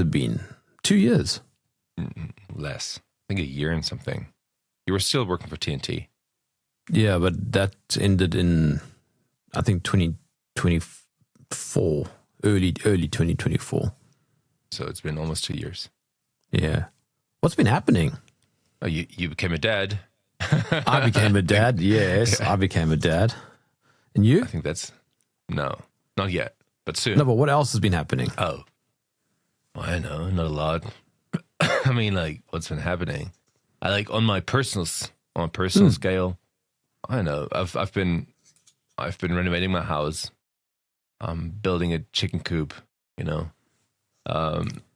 it been? 2 years? Less. I think a year and something. You were still working for TNT. Yeah, but that ended in, I think, 2024, early 2024. So it's been almost 2 years. Yeah. What's been happening? Oh, you became a dad. I became a dad, yes. I became a dad. And you? I think no, not yet, but soon. No, but what else has been happening? Oh, well, I know, not a lot. I mean, like, what's been happening? I like on my personal scale. I know. I've been renovating my house. Building a chicken coop. You know,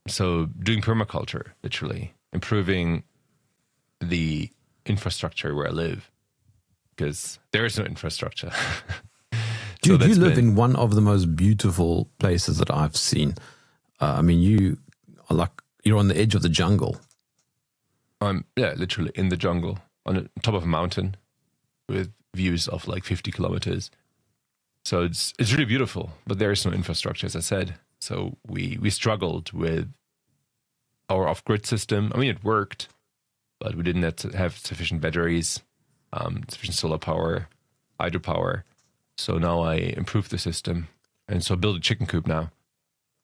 so doing permaculture, literally improving the infrastructure where I live, because there is no infrastructure. Dude, you live in one of the most beautiful places that I've seen. I mean, you're on the edge of the jungle. I'm literally in the jungle on the top of a mountain with views of like 50 kilometers. So it's really beautiful, but there is no infrastructure, as I said. So we struggled with our off-grid system. I mean, it worked, but we didn't have sufficient batteries, sufficient solar power, hydropower. So now I improved the system, and so I built a chicken coop now.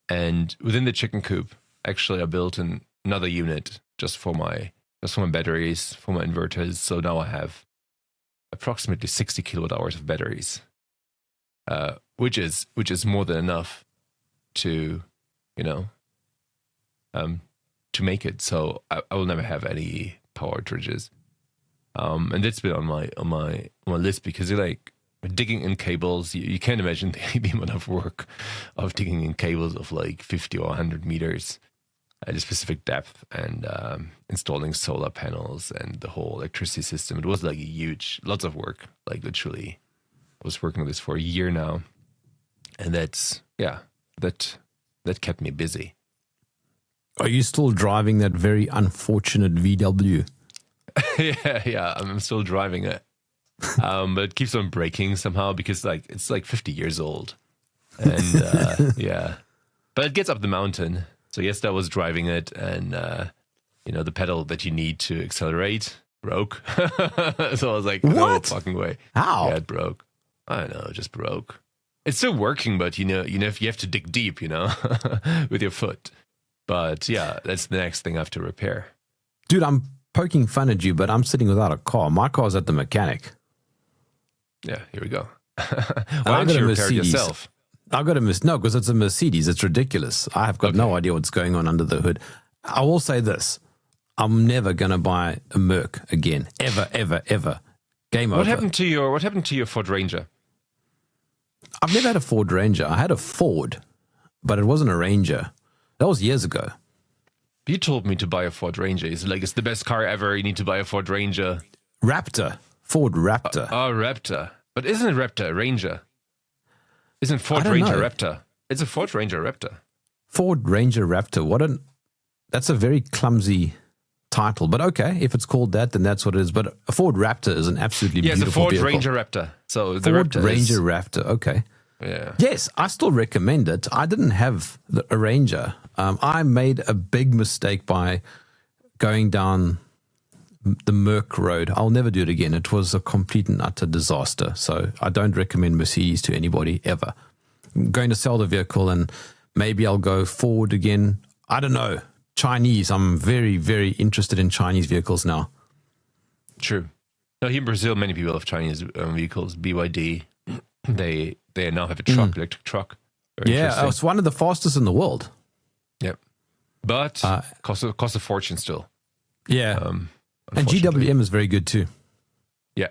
And within the chicken coop, actually, I built another unit just for my batteries, for my inverters. So now I have approximately 60 kilowatt hours of batteries, which is more than enough to, to make it. So I will never have any power outages. And that's been on my list, because you're like digging in cables. You can't imagine the amount of work of digging in cables of like 50 or 100 meters at a specific depth, and installing solar panels and the whole electricity system. It was like lots of work. Like literally, I was working on this for a year now, and that kept me busy. Are you still driving that very unfortunate VW? yeah, I'm still driving it. But it keeps on breaking somehow, because it's like 50 years old. And yeah. But it gets up the mountain. So yesterday I was driving it, and the pedal that you need to accelerate broke. So I was like, what? No fucking way. How? Yeah, it broke. I don't know, it just broke. It's still working, but you have to dig deep, with your foot. But yeah, that's the next thing I have to repair. Dude, I'm poking fun at you, but I'm sitting without a car. My car's at the mechanic. Yeah, here we go. Why don't you repair it yourself? I've got no, because it's a Mercedes. It's ridiculous. I have got no idea what's going on under the hood. I will say this. I'm never going to buy a Merc again. Ever, ever, ever. Game over. What happened to your Ford Ranger? I've never had a Ford Ranger. I had a Ford, but it wasn't a Ranger. That was years ago. You told me to buy a Ford Ranger. It's the best car ever. You need to buy a Ford Ranger. Raptor. Ford Raptor. Raptor. But isn't a Raptor a Ranger? Isn't Ford Ranger Raptor? It's a Ford Ranger Raptor. Ford Ranger Raptor. That's a very clumsy title. But okay, if it's called that, then that's what it is. But a Ford Raptor is an absolutely beautiful it's a Ford vehicle. Ranger Raptor. So the Ford Raptor Ranger Raptor. Okay. Yeah. Yes, I still recommend it. I didn't have a Ranger. I made a big mistake by going down the Merc road. I'll never do it again. It was a complete and utter disaster. So I don't recommend Mercedes to anybody ever. I'm going to sell the vehicle, and maybe I'll go Ford again. I don't know. Chinese. I'm very, very interested in Chinese vehicles now. True. Now, here in Brazil, many people have Chinese vehicles. BYD. They now have a truck, electric truck. Very it's one of the fastest in the world. Yep. But costs a fortune still. Yeah. And GWM is very good too. Yeah.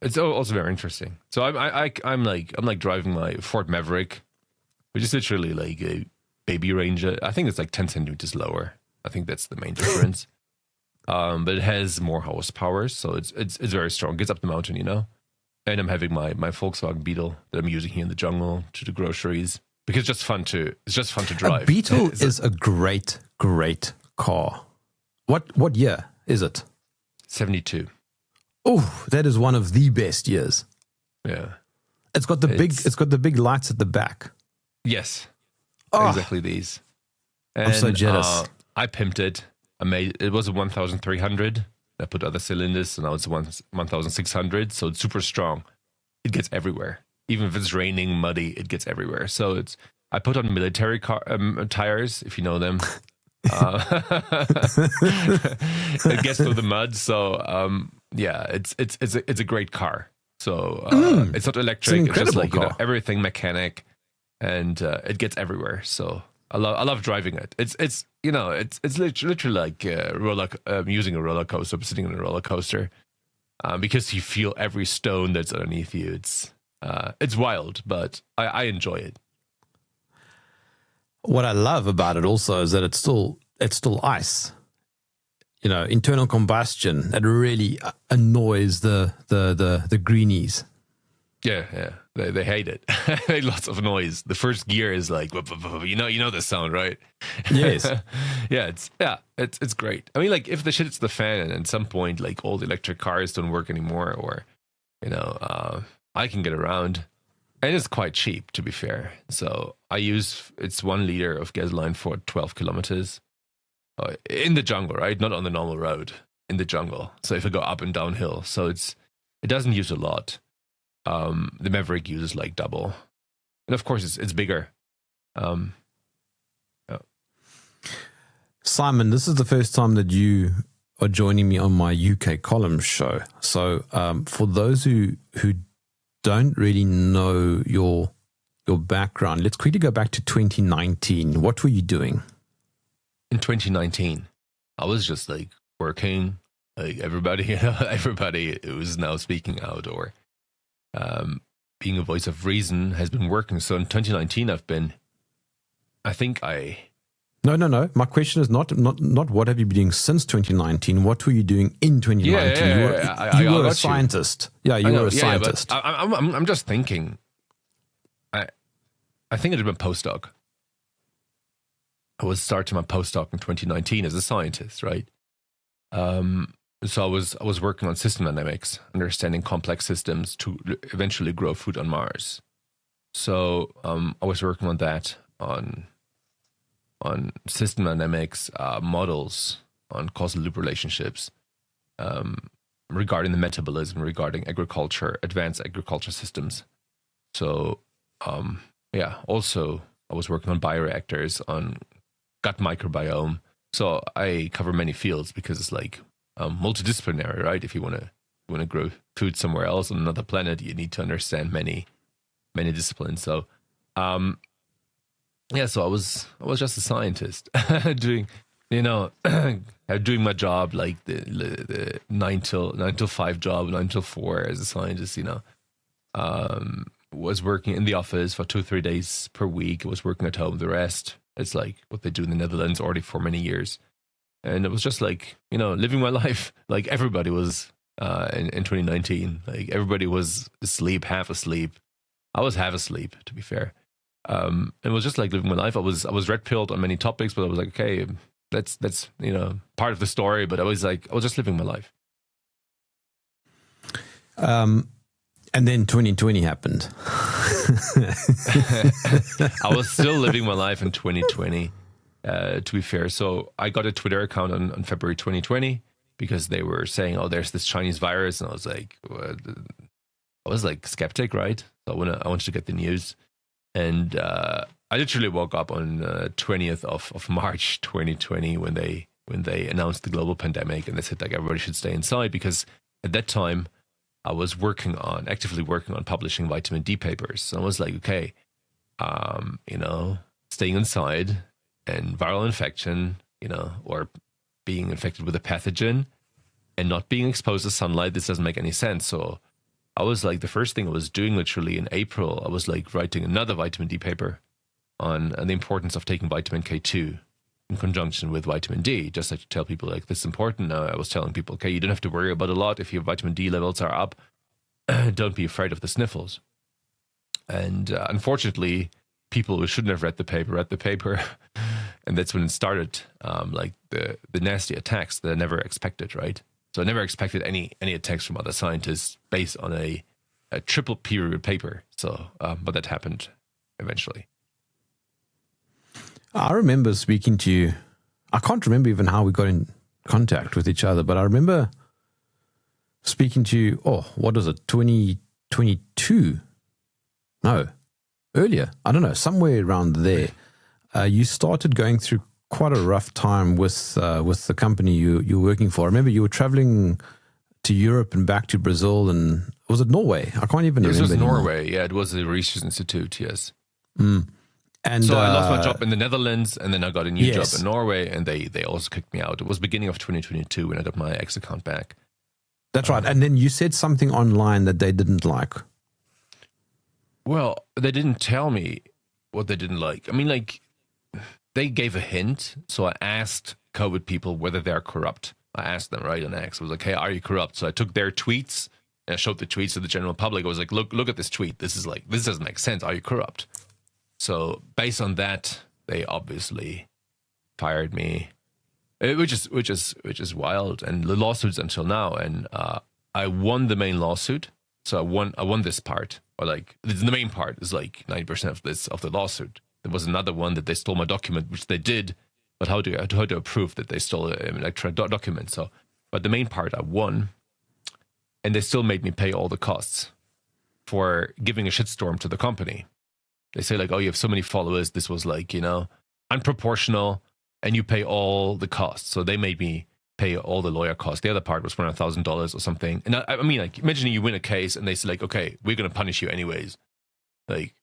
It's also very interesting. So I'm like driving my Ford Maverick, which is literally like a baby Ranger. I think it's like 10 centimeters lower. I think that's the main difference. But it has more horsepower, so it's very strong. It gets up the mountain, And I'm having my Volkswagen Beetle that I'm using here in the jungle to do groceries, because it's just fun to drive. A Beetle is a great car. What year is it? 72. Oh, that is one of the best years. Yeah. It's got the big lights at the back. Yes. Oh. Exactly these. And, I'm so jealous. I pimped it. It was a 1,300. I put other cylinders, and now it's 1,600. So it's super strong. It gets everywhere. Even if it's raining, muddy, it gets everywhere. So I put on military tires, if you know them. It gets through the mud. So it's a great car. So it's not electric. It's just like everything mechanic, and it gets everywhere. So I love driving it. It's literally like using a roller coaster, sitting on a roller coaster, because you feel every stone that's underneath you. It's wild, but I enjoy it. What I love about it also is that it's still ice. Internal combustion, that really annoys the greenies. Yeah. They hate it. They lots of noise. The first gear is like, you know the sound, right? Yes. It's great. I mean, like if the shit hits the fan and at some point like all the electric cars don't work anymore, or I can get around, and it's quite cheap to be fair. So it's 1 liter of gasoline for 12 kilometers in the jungle, right? Not on the normal road, in the jungle. So if I go up and downhill, so it doesn't use a lot. The Maverick uses like double, and of course it's bigger. Simon, this is the first time that you are joining me on my UK column show. So for those who don't really know your background, let's quickly go back to 2019. What were you doing? In 2019, I was just like working, like everybody, everybody who's now speaking out or being a voice of reason has been working. So in 2019, No. My question is not what have you been doing since 2019? What were you doing in 2019? You were a scientist. Yeah, you were a scientist. But I'm just thinking. I think I did my postdoc. I was starting my postdoc in 2019 as a scientist, right? So I was working on system dynamics, understanding complex systems to eventually grow food on Mars. So I was working on that, on system dynamics models, on causal loop relationships, regarding the metabolism, regarding agriculture, advanced agriculture systems. So also I was working on bioreactors, on gut microbiome. So I cover many fields because it's like multidisciplinary, right? If you want to grow food somewhere else on another planet, you need to understand many disciplines. So so I was just a scientist doing doing my job, like the 9 till 5 job, 9 till 4 as a scientist. Was working in the office for 2-3 days per week. I was working at home. The rest, it's like what they do in the Netherlands already for many years. And it was just like, living my life like everybody was in 2019. Like everybody was asleep, half asleep. I was half asleep, to be fair. It was just like living my life. I was red pilled on many topics, but I was like, okay, that's part of the story. But I was just living my life. And then 2020 happened. I was still living my life in 2020, to be fair. So I got a Twitter account on February 2020 because they were saying, oh, there's this Chinese virus. And I was like, what? I was like skeptic, right? So I wanted to get the news. And I literally woke up on 20th of March 2020 when they announced the global pandemic, and they said like everybody should stay inside, because at that time I was actively working on publishing vitamin D papers. So I was like, okay, staying inside and viral infection, or being infected with a pathogen and not being exposed to sunlight, this doesn't make any sense. So I was like, the first thing I was doing literally in April, I was like writing another vitamin D paper on the importance of taking vitamin K2 in conjunction with vitamin D, just like to tell people like this is important. I was telling people, okay, you don't have to worry about a lot. If your vitamin D levels are up, don't be afraid of the sniffles. And unfortunately, people who shouldn't have read the paper. And that's when it started, like the nasty attacks that I never expected, right? So I never expected any attacks from other scientists based on a triple peer-reviewed paper. So, but that happened eventually. I remember speaking to you. I can't remember even how we got in contact with each other, but I remember speaking to you. Oh, what is it? 2022? No, earlier. I don't know. Somewhere around there. You started going through quite a rough time with the company you're working for. I remember you were traveling to Europe and back to Brazil, and was it Norway? I can't even remember. This was anymore. Norway. Yeah, it was a research institute. Yes. And so I lost my job in the Netherlands, and then I got a new yes. job in Norway, and they also kicked me out. It was beginning of 2022 when I got my X account back. That's right. And then you said something online that they didn't like. Well, they didn't tell me what they didn't like. I mean, like, they gave a hint. So I asked COVID people whether they're corrupt. I asked them, right? And I was like, hey, are you corrupt? So I took their tweets and I showed the tweets to the general public. I was like, look at this tweet. This doesn't make sense. Are you corrupt? So based on that, they obviously fired me, which is wild. And the lawsuits until now, and I won the main lawsuit. So I won this part, or like the main part is like 90% of the lawsuit. There was another one that they stole my document, which they did, but how do I prove that they stole an electronic document? So, but the main part I won, and they still made me pay all the costs for giving a shitstorm to the company. They say like, oh, you have so many followers. This was like, unproportional, and you pay all the costs. So they made me pay all the lawyer costs. The other part was $100,000 or something. And I mean, like, imagine you win a case and they say like, okay, we're going to punish you anyways. Like,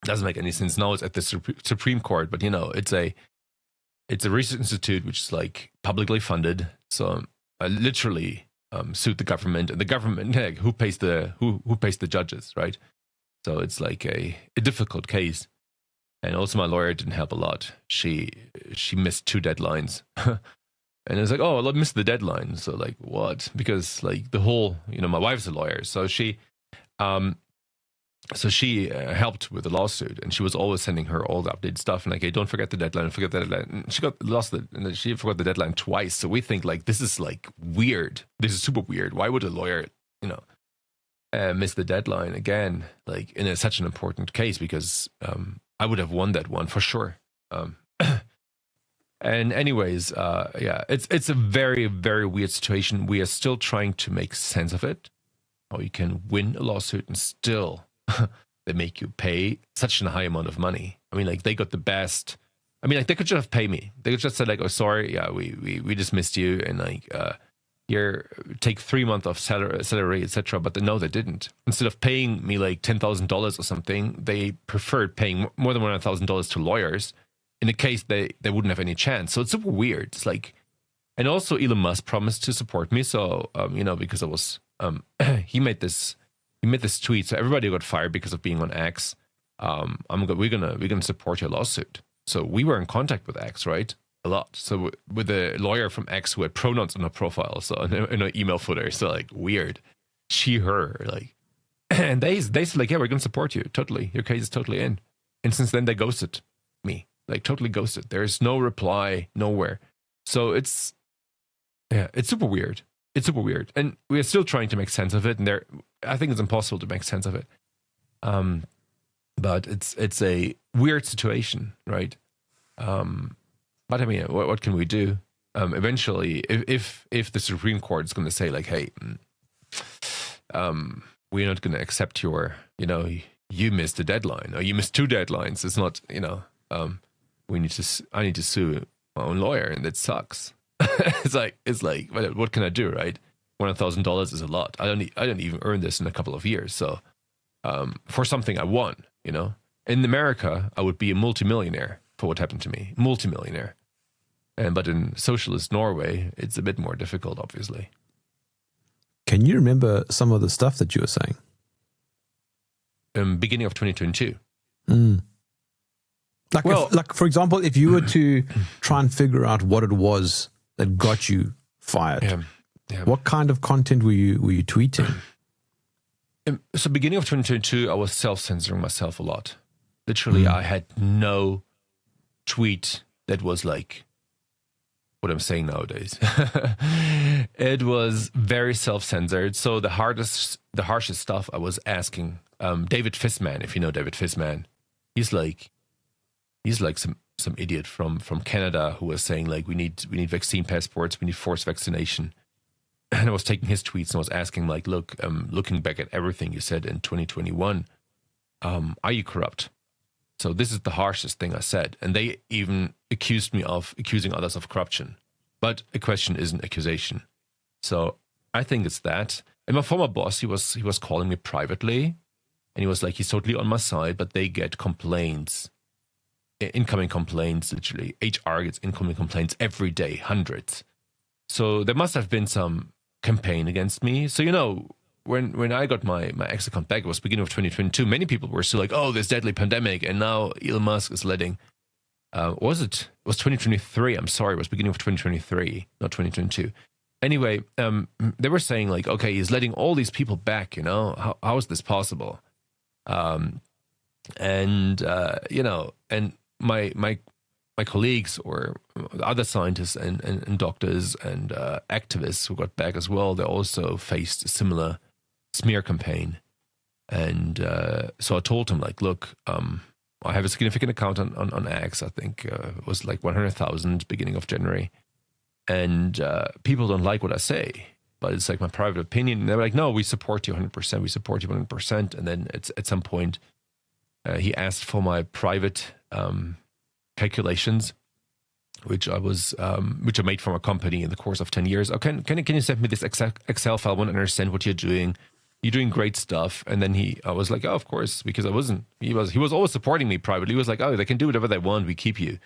doesn't make any sense. Now it's at the Supreme Court, but it's a research institute which is like publicly funded. So I literally sued the government, and the government, who pays the judges, right? So it's like a difficult case. And also my lawyer didn't help a lot. She missed 2 deadlines. And it's like, oh, I missed the deadline. So like, what? Because like the whole, my wife's a lawyer. So she helped with the lawsuit, and she was always sending her all the updated stuff. And like, hey, don't forget the deadline, forget the deadline. And she got lost it, and then she forgot the deadline twice. So we think like, this is like weird. This is super weird. Why would a lawyer, miss the deadline again, like in such an important case? Because I would have won that one for sure. And anyways, it's a very, very weird situation. We are still trying to make sense of it. How you can win a lawsuit and still they make you pay such a high amount of money. I mean, like, they got the best. I mean, like, they could just have paid me. They could just say like, oh, sorry, yeah, we dismissed you, and like, here, take 3 months of salary, etc. But no, they didn't. Instead of paying me like $10,000 or something, they preferred paying more than $100,000 to lawyers. In the case they wouldn't have any chance. So it's super weird. It's like, and also Elon Musk promised to support me. So because I was he made this tweet. So everybody got fired because of being on X. We're gonna support your lawsuit. So we were in contact with X, right? A lot. So with a lawyer from X who had pronouns on her profile, so in an email footer. So like, weird. She, her, like, and they said like, yeah, we're gonna support you totally. Your case is totally in. And since then they ghosted me. Like, totally ghosted. There's no reply, nowhere. So it's super weird. It's super weird. And we are still trying to make sense of it. And I think it's impossible to make sense of it. But it's a weird situation, right? But I mean, what can we do? Eventually, if the Supreme Court is going to say like, hey, we're not going to accept your, you missed a deadline, or you missed 2 deadlines. It's not, I need to sue my own lawyer, and that sucks. it's like, what can I do, right? $100,000 is a lot. I don't even earn this in a couple of years. So, for something I won, in America, I would be a multimillionaire for what happened to me, multimillionaire. But in socialist Norway, it's a bit more difficult, obviously. Can you remember some of the stuff that you were saying? Beginning of 2022. Like, for example, if you were to try and figure out what it was that got you fired, what kind of content were you tweeting? So beginning of 2022, I was self-censoring myself a lot. Literally, I had no tweet that was like what I'm saying nowadays. It was very self-censored. So the harshest stuff I was asking David Fissman, if you know David Fissman, he's like some idiot from Canada who was saying like we need vaccine passports, we need forced vaccination. And I was taking his tweets and I was asking like, look, looking back at everything you said in 2021, are you corrupt? So this is the harshest thing I said. And they even accused me of accusing others of corruption. But a question is an accusation. So I think it's that. And my former boss, he was calling me privately and he was like, he's totally on my side, but they get complaints, incoming complaints, literally. HR gets incoming complaints every day, hundreds. So there must have been some campaign against me. So, when I got my X account back, it was beginning of 2022, many people were still like, oh, this deadly pandemic. And now Elon Musk is letting, it was 2023. I'm sorry. It was beginning of 2023, not 2022. Anyway, they were saying like, okay, he's letting all these people back, how is this possible? And my colleagues or other scientists and doctors and activists who got back as well, they also faced a similar smear campaign. And so I told him, like, look, I have a significant account on X. I think it was like 100,000 beginning of January. And people don't like what I say, but it's like my private opinion. And they were like, no, we support you 100%. We support you 100%. And then at some point, he asked for my private calculations, which I made from a company in the course of 10 years. Oh, can you send me this Excel file? I want to understand what you're doing. You're doing great stuff. And then I was like, oh, of course, because he was always supporting me privately. He was like, oh, they can do whatever they want. We keep you.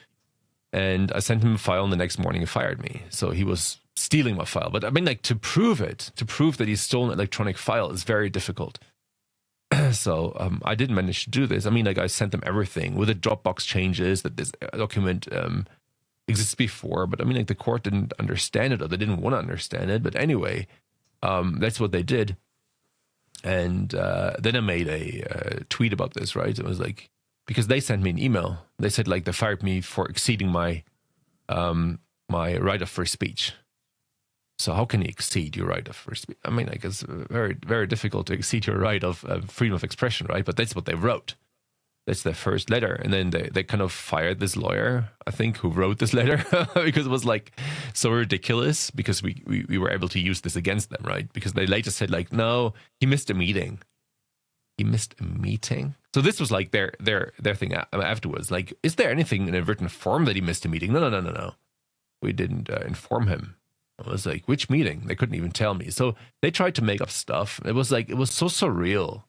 And I sent him a file and the next morning he fired me. So he was stealing my file. But I mean, like, to prove that he's stolen an electronic file is very difficult. So I didn't manage to do this. I mean, like, I sent them everything with the Dropbox changes that this document exists before. But I mean, like, the court didn't understand it, or they didn't want to understand it. But anyway, that's what they did. And then I made a tweet about this, right? It was like, because they sent me an email. They said, like, they fired me for exceeding my my right of free speech. So how can you exceed your right of free speech? I mean, like, it's very, very difficult to exceed your right of freedom of expression, right? But that's what they wrote. That's their first letter. And then they kind of fired this lawyer, I think, who wrote this letter because it was, like, so ridiculous, because we were able to use this against them, right? Because they later said, like, no, he missed a meeting. He missed a meeting? So this was like their thing afterwards. Like, is there anything in a written form that he missed a meeting? No. We didn't inform him. I was like, which meeting? They couldn't even tell me. So they tried to make up stuff. It was like, it was so surreal.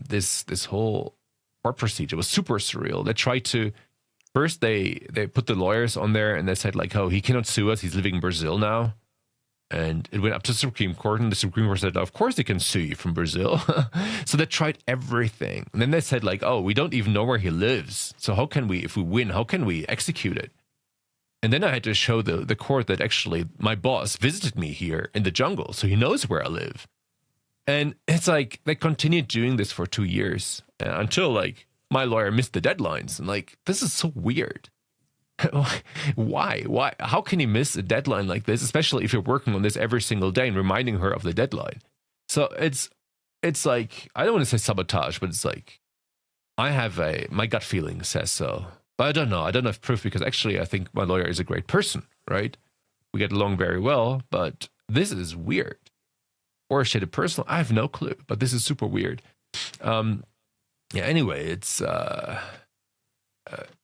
This whole court procedure was super surreal. They tried to, first they put the lawyers on there and they said, like, oh, he cannot sue us. He's living in Brazil now. And it went up to the Supreme Court, and the Supreme Court said, of course they can sue you from Brazil. So they tried everything. And then they said, like, oh, we don't even know where he lives. So how can we, if we win, how can we execute it? And then I had to show the court that actually my boss visited me here in the jungle, so he knows where I live. And it's like, they continued doing this for 2 years until, like, my lawyer missed the deadlines. And, like, this is so weird. Why? How can he miss a deadline like this, especially if you're working on this every single day and reminding her of the deadline? So it's like, I don't want to say sabotage, but it's like, my gut feeling says so. But I don't know if proof, because actually I think my lawyer is a great person, right? We get along very well, but this is weird. Or is it personal? I have no clue, but this is super weird. Anyway, it's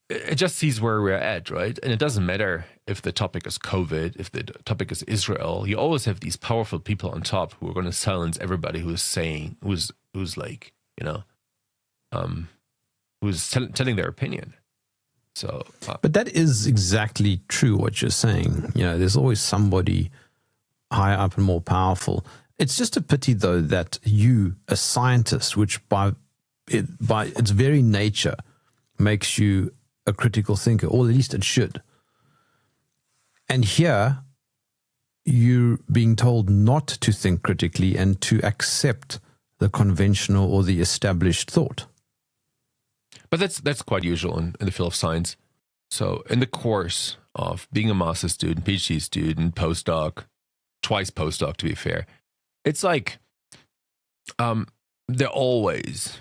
it just sees where we're at, right? And it doesn't matter if the topic is COVID, if the topic is Israel. You always have these powerful people on top who are going to silence everybody who's like, who's telling their opinion. So, but that is exactly true what you're saying. There's always somebody higher up and more powerful. It's just a pity, though, that you, a scientist, which by its very nature makes you a critical thinker, or at least it should. And here, you're being told not to think critically and to accept the conventional or the established thought. But that's quite usual in the field of science. So in the course of being a master's student, PhD student, postdoc, twice postdoc to be fair, it's like they always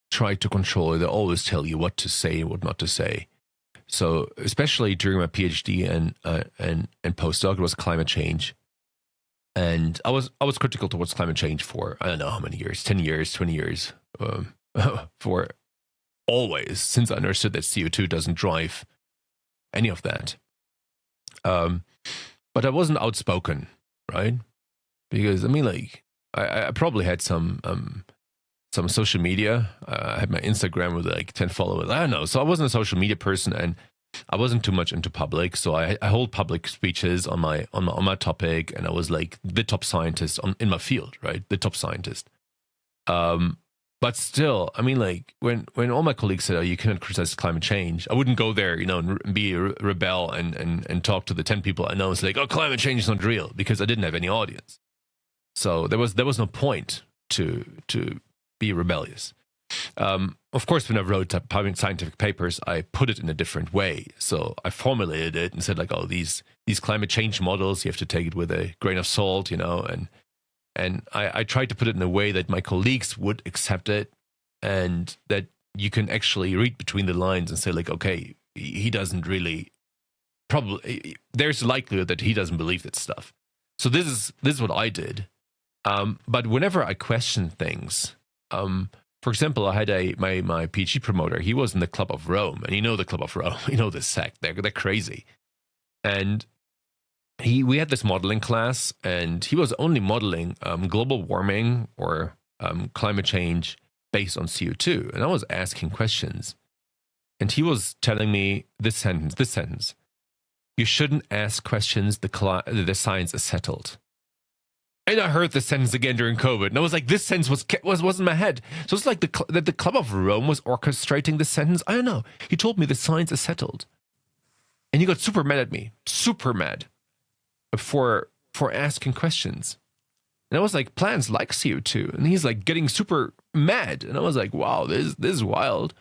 try to control you. They always tell you what to say and what not to say. So especially during my PhD and postdoc, it was climate change. And I was critical towards climate change for, I don't know how many years, 10 years, 20 years, for always, since I understood that CO2 doesn't drive any of that. But I wasn't outspoken, right? Because, I mean, like, I probably had some social media. I had my Instagram with like 10 followers. I don't know. So I wasn't a social media person, and I wasn't too much into public. So I hold public speeches on my topic, and I was like the top scientist in my field, right? The top scientist. But still, I mean, like when all my colleagues said, "Oh, you cannot criticize climate change," I wouldn't go there, and be a rebel and talk to the 10 people I know and say, like, "Oh, climate change is not real," because I didn't have any audience. So there was no point to be rebellious. Of course, when I wrote scientific papers, I put it in a different way. So I formulated it and said, like, "Oh, these climate change models, you have to take it with a grain of salt, and I tried to put it in a way that my colleagues would accept it, and that you can actually read between the lines and say, like, okay, he doesn't really, probably, there's a likelihood that he doesn't believe that stuff. So this is what I did. But whenever I question things, for example, I had my PhD promoter. He was in the Club of Rome, and the Club of Rome, the sect. They're crazy, and we had this modeling class, and he was only modeling global warming or climate change based on CO2. And I was asking questions, and he was telling me this sentence: "You shouldn't ask questions. The science is settled." And I heard this sentence again during COVID, and I was like, this sentence was in my head. So it's like the Club of Rome was orchestrating this sentence. I don't know. He told me the science is settled, and he got super mad at me, super mad, for asking questions. And I was like, plants like CO2, and he's like getting super mad, and I was like, wow, this is wild.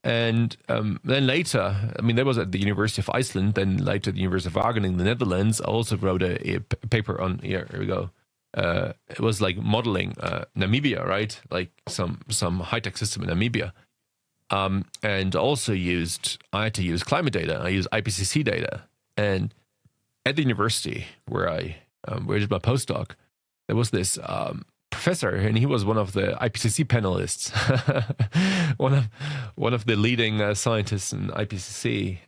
And then later, I mean, that was at the University of Iceland. Then later, at the University of Wageningen in the Netherlands, I also wrote a paper on. Here we go. It was like modeling Namibia, right? Like some high-tech system in Namibia. And also I had to use climate data. I used IPCC data. And at the university where I did my postdoc, there was this professor, and he was one of the IPCC panelists, one of the leading scientists in IPCC.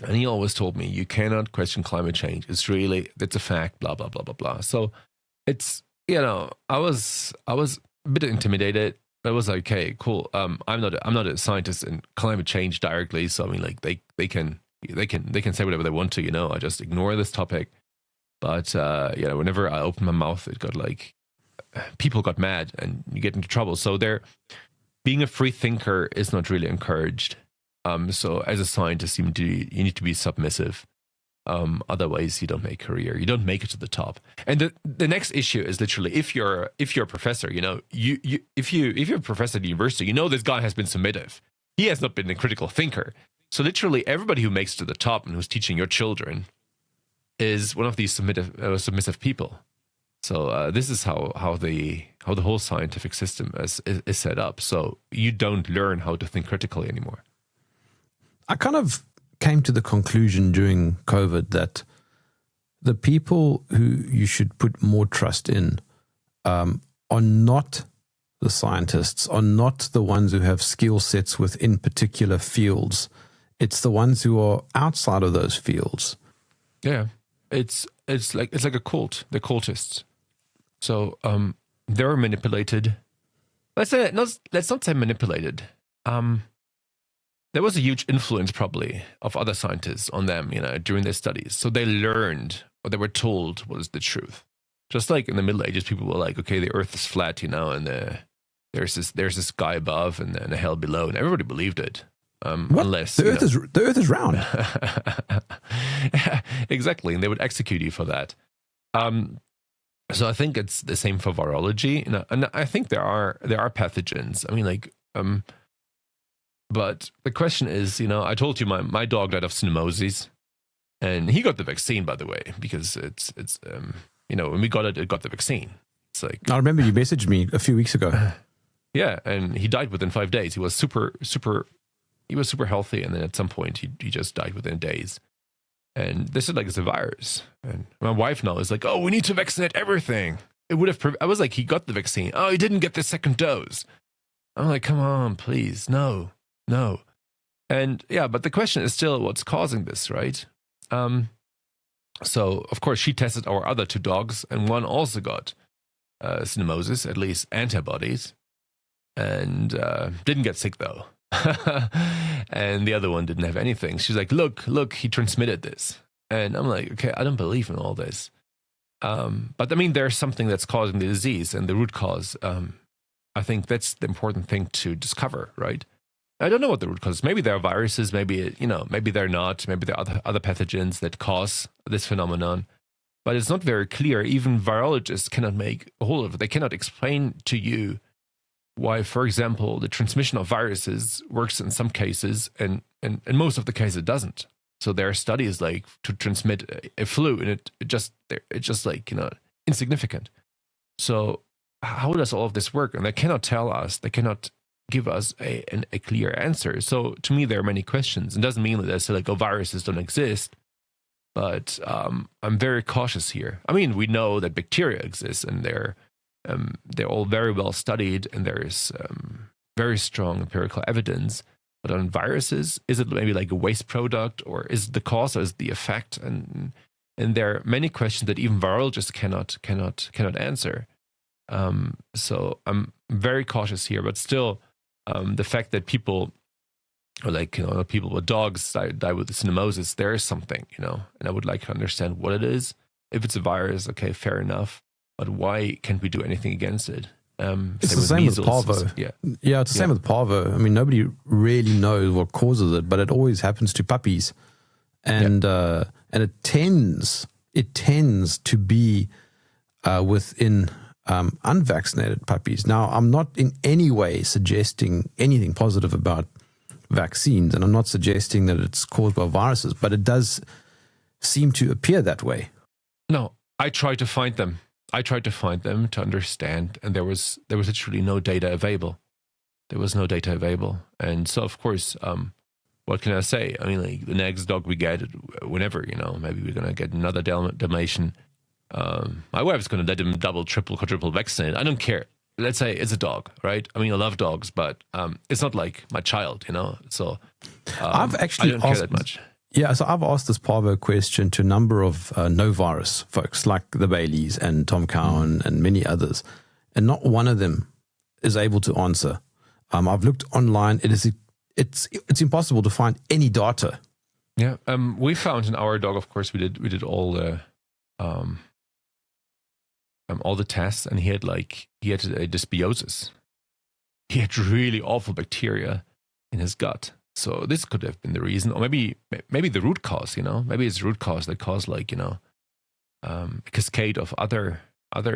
And he always told me, you cannot question climate change. It's a fact, blah, blah, blah, blah, blah. So it's, I was a bit intimidated. I was like, okay, cool. I'm not a scientist in climate change directly. So, I mean, like they can say whatever they want to, I just ignore this topic. But, whenever I opened my mouth, it got like, people got mad and you get into trouble. So being a free thinker is not really encouraged. So as a scientist, you need to be submissive. Otherwise, you don't make a career. You don't make it to the top. And the next issue is literally if you're a professor, if you're a professor at the university, this guy has been submissive. He has not been a critical thinker. So literally everybody who makes it to the top and who's teaching your children is one of these submissive people. So this is how the whole scientific system is set up. So you don't learn how to think critically anymore. I kind of came to the conclusion during COVID that the people who you should put more trust in are not the scientists, are not the ones who have skill sets within particular fields. It's the ones who are outside of those fields. Yeah, it's like a cult. The cultists. So they're manipulated. Let's not say manipulated. There was a huge influence probably of other scientists on them, during their studies. So they learned, or they were told, what is the truth. Just like in the Middle Ages, people were like, okay, the Earth is flat, and there's this sky above and then a hell below, and everybody believed it. Unless the Earth is round. Yeah, exactly, and they would execute you for that. So I think it's the same for virology, and I think there are pathogens. I mean, like. But the question is, I told you my dog died of pneumonitis, and he got the vaccine, by the way, because it's when we got it got the vaccine. It's like, I remember you messaged me a few weeks ago. Yeah, and he died within 5 days. He was super, super, he was super healthy, and then at some point he just died within days. And they said like it's a virus. And my wife now is like, oh, we need to vaccinate everything. It would have. I was like, he got the vaccine. Oh, he didn't get the second dose. I'm like, come on, please, no. And yeah, but the question is still what's causing this, right? So of course she tested our other 2 dogs, and one also got cynomolgus, at least antibodies, and didn't get sick though. And the other one didn't have anything. She's like, look, he transmitted this. And I'm like, okay, I don't believe in all this. But I mean, there's something that's causing the disease, and the root cause, I think that's the important thing to discover, right? I don't know what the root cause is. Maybe there are viruses, maybe they're not, maybe there are other pathogens that cause this phenomenon. But it's not very clear. Even virologists cannot make a whole of it. They cannot explain to you why, for example, the transmission of viruses works in some cases, and in most of the cases it doesn't. So there are studies like to transmit a flu, and it's just like, insignificant. So how does all of this work? And they cannot tell us. They cannot give us a clear answer. So to me, there are many questions. It doesn't mean that they say like, oh, viruses don't exist. But I'm very cautious here. I mean, we know that bacteria exist, and they're all very well studied, and there is very strong empirical evidence. But on viruses, is it maybe like a waste product, or is it the cause, or is it the effect? And there are many questions that even virologists cannot answer. So I'm very cautious here. But still, the fact that people, or like, people with dogs die with cynomolgus, there is something, and I would like to understand what it is. If it's a virus, okay, fair enough. But why can't we do anything against it? It's the same with parvo. Yeah, it's the same with parvo. I mean, nobody really knows what causes it, but it always happens to puppies, and it tends to be within unvaccinated puppies. Now, I'm not in any way suggesting anything positive about vaccines, and I'm not suggesting that it's caused by viruses, but it does seem to appear that way. No, I tried to find them to understand, and there was literally no data available. There was no data available. And so, of course, what can I say? I mean, like, the next dog we get, whenever, maybe we're going to get another Dalmatian. My wife's going to let him double, triple, quadruple vaccinate. I don't care. Let's say it's a dog, right? I mean, I love dogs, but it's not like my child, So I've actually I don't care that much. Yeah, so I've asked this parvo question to a number of no virus folks like the Baileys and Tom Cowan and many others, and not one of them is able to answer. I've looked online; it's impossible to find any data. Yeah, we found in our dog, of course, we did all the tests, and he had a dysbiosis. He had really awful bacteria in his gut. So this could have been the reason, or maybe the root cause. Maybe it's the root cause that caused a cascade of other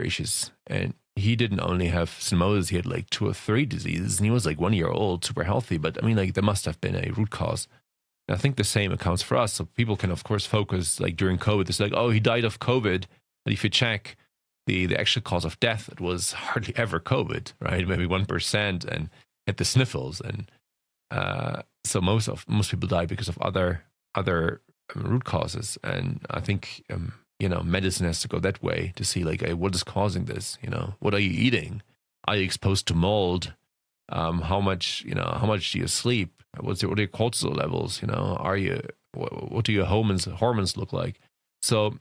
issues. And he didn't only have cynomolgus; he had 2 or 3 diseases, and he was 1 year old, super healthy. But I mean, there must have been a root cause. And I think the same accounts for us. So people can, of course, focus during COVID. It's oh, he died of COVID. But if you check the actual cause of death, it was hardly ever COVID, right? Maybe 1%, and had the sniffles. And so most people die because of other root causes. And I think medicine has to go that way to see hey, what is causing this? What are you eating? Are you exposed to mold? How much do you sleep? What are your cortisol levels? What do your hormones look like? So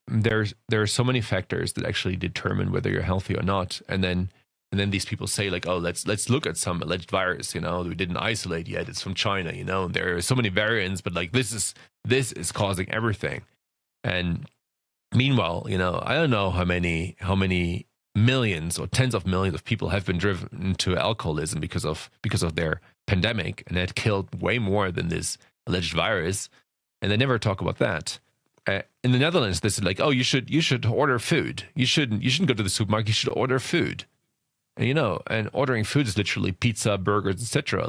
there are so many factors that actually determine whether you're healthy or not. And then these people say oh, let's look at some alleged virus. We didn't isolate yet. It's from China. And there are so many variants, but this is causing everything. And meanwhile, I don't know how many millions or tens of millions of people have been driven to alcoholism because of their pandemic, and that killed way more than this alleged virus. And they never talk about that. In the Netherlands, they said oh, you should order food. You shouldn't go to the supermarket. You should order food. And and ordering food is literally pizza, burgers, etc.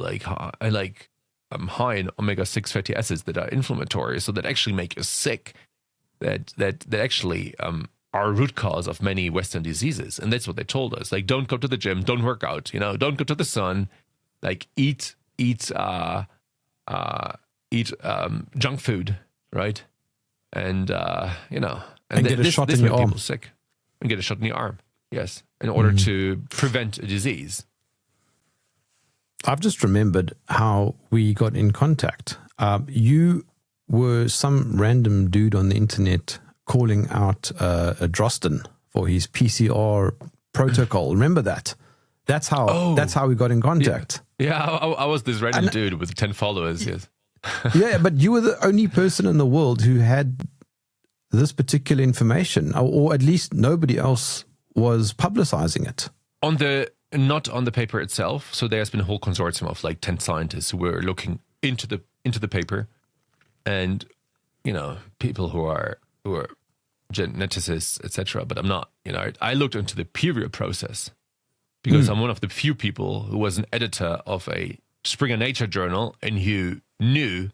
I'm high in omega-6 fatty acids that are inflammatory, so that actually make you sick. That actually are root cause of many Western diseases, and that's what they told us. Don't go to the gym, don't work out. Don't go to the sun. Eat eat junk food, right? And And get a shot in your made arm. people sick, and get a shot in the arm. Yes, in order to prevent a disease. I've just remembered how we got in contact. You were some random dude on the internet calling out a Drosten for his PCR protocol. Remember that? That's how we got in contact. Yeah, I was this random dude with 10 followers. Yes. Yeah, but you were the only person in the world who had this particular information, or at least nobody else was publicizing it. Not on the paper itself. So there's been a whole consortium of like 10 scientists who were looking into the paper, and people who are geneticists, etc. But I'm not. I looked into the peer review process because I'm one of the few people who was an editor of a Springer Nature journal and who knew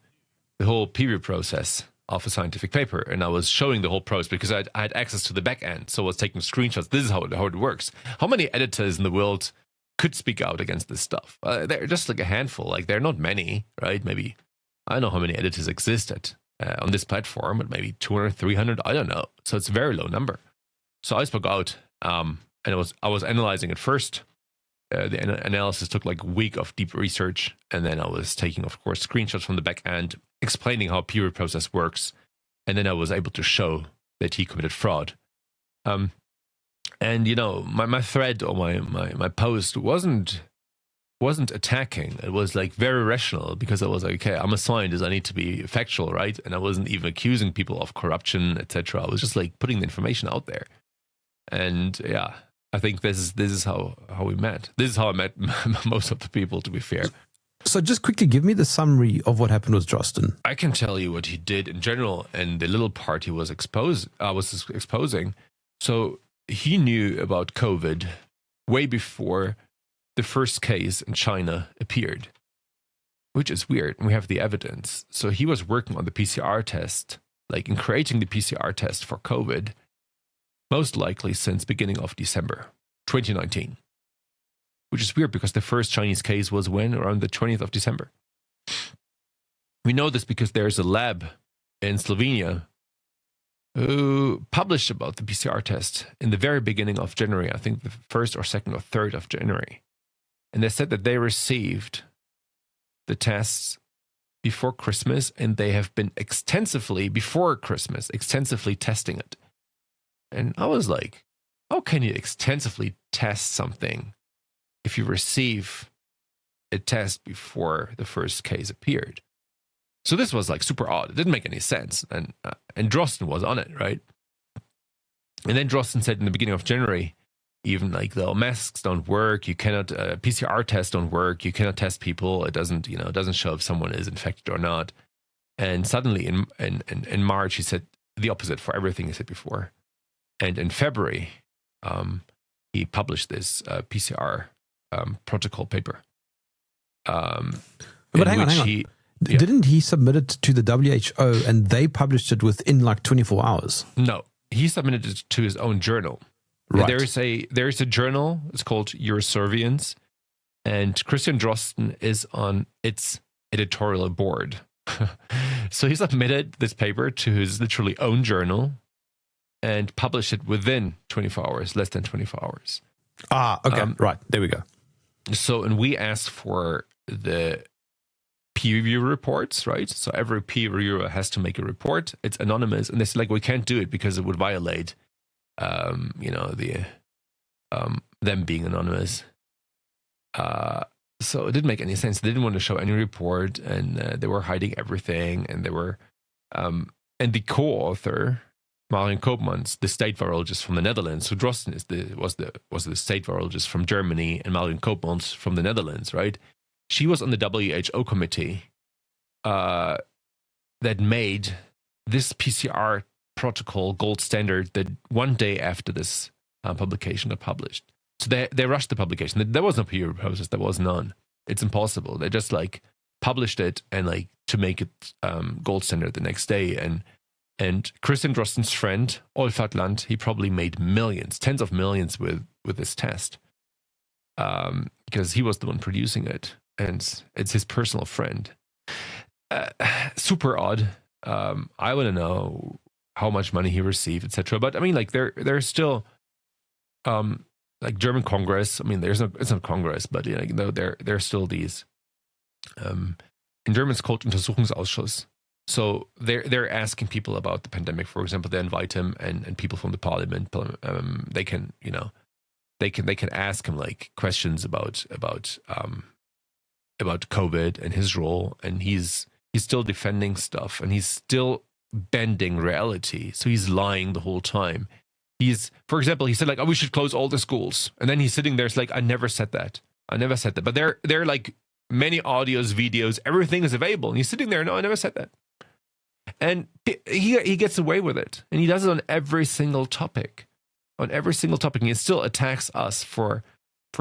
the whole peer review process of a scientific paper. And I was showing the whole process because I had access to the back end. So I was taking screenshots. This is how it works. How many editors in the world could speak out against this stuff? They're just like a handful. Like, they're not many, right? Maybe, I don't know how many editors exist on this platform, but maybe 200, 300, I don't know. So it's a very low number. So I spoke out, and I was analyzing it first. The analysis took like a week of deep research, and then I was taking, of course, screenshots from the back end, explaining how peer review process works, and then I was able to show that he committed fraud. And my thread or my post wasn't attacking. It was like very rational, because I was like, okay, I'm a scientist, I need to be factual, right? And I wasn't even accusing people of corruption, etc. I was just like putting the information out there. And yeah, I think this is how we met. This is how I met most of the people, to be fair. So just quickly give me the summary of what happened with Drosten. I can tell you what he did in general and the little part he was exposing. So he knew about COVID way before the first case in China appeared, which is weird. And we have the evidence. So he was working on the PCR test, like in creating the PCR test for COVID, most likely since beginning of December 2019. Which is weird because the first Chinese case was when? Around the 20th of December. We know this because there's a lab in Slovenia who published about the PCR test in the very beginning of January, I think the 1st or 2nd or 3rd of January. And they said that they received the tests before Christmas, and they have been extensively testing it. And I was like, how can you extensively test something if you receive a test before the first case appeared? So this was like super odd. It didn't make any sense. And Drosten was on it, right? And then Drosten said in the beginning of January, even like the masks don't work. You cannot, PCR tests don't work. You cannot test people. It doesn't show if someone is infected or not. And suddenly in March, he said the opposite for everything he said before. And in February, he published this PCR protocol paper. But hang on. Didn't he submit it to the WHO and they published it within like 24 hours? No, he submitted it to his own journal. Right. There is a journal. It's called Eurosurveillance, and Christian Drosten is on its editorial board. So he submitted this paper to his literally own journal and published it within 24 hours, less than 24 hours. Okay. Right. There we go. So, and we asked for the peer review reports, right? So every peer reviewer has to make a report. It's anonymous. And they said, like, we can't do it because it would violate, them being anonymous. So it didn't make any sense. They didn't want to show any report, and they were hiding everything. And they were, and the co-author, Marion Koopmans, the state virologist from the Netherlands. So Drosten was the state virologist from Germany, and Marion Koopmans from the Netherlands, right? She was on the WHO committee that made this PCR protocol gold standard that one day after this publication got published. So they rushed the publication. There was no peer review process. There was none. It's impossible. They just like published it and like to make it gold standard the next day. And Christian Drosten's friend, Olfert Land, he probably made millions, tens of millions with this test because he was the one producing it. And it's his personal friend. super odd. I want to know how much money he received, etc. But I mean, like there's still like German Congress. I mean, it's not Congress, but you know, there's still these. In German, it's called Untersuchungsausschuss. So they're asking people about the pandemic. For example, they invite him and people from the parliament. They can ask him like questions about COVID and his role, and he's still defending stuff, and he's still bending reality. So he's lying the whole time. For example, he said like, "Oh, we should close all the schools," and then he's sitting there. It's like, I never said that. But they're like many audios, videos, everything is available, and he's sitting there. No, I never said that. And he gets away with it, and he does it on every single topic. And he still attacks us for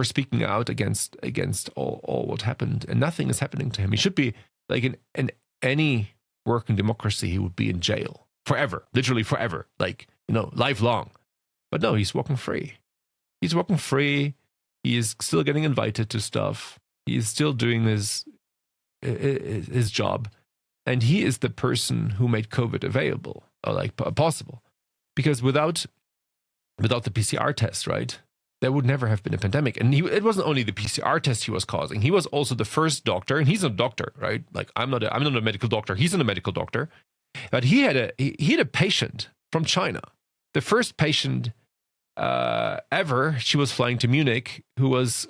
speaking out against all what happened, and nothing is happening to him. He should be like in any working democracy, he would be in jail forever, literally forever, like, you know, lifelong. But no, he's walking free. He is still getting invited to stuff. He is still doing his job. And he is the person who made COVID available, or like possible. Because without the PCR test, right, there would never have been a pandemic. And it wasn't only the PCR test he was causing. He was also the first doctor, and he's a doctor, right? Like I'm not a medical doctor. He's not a medical doctor. But he had a patient from China, the first patient ever. She was flying to Munich, who was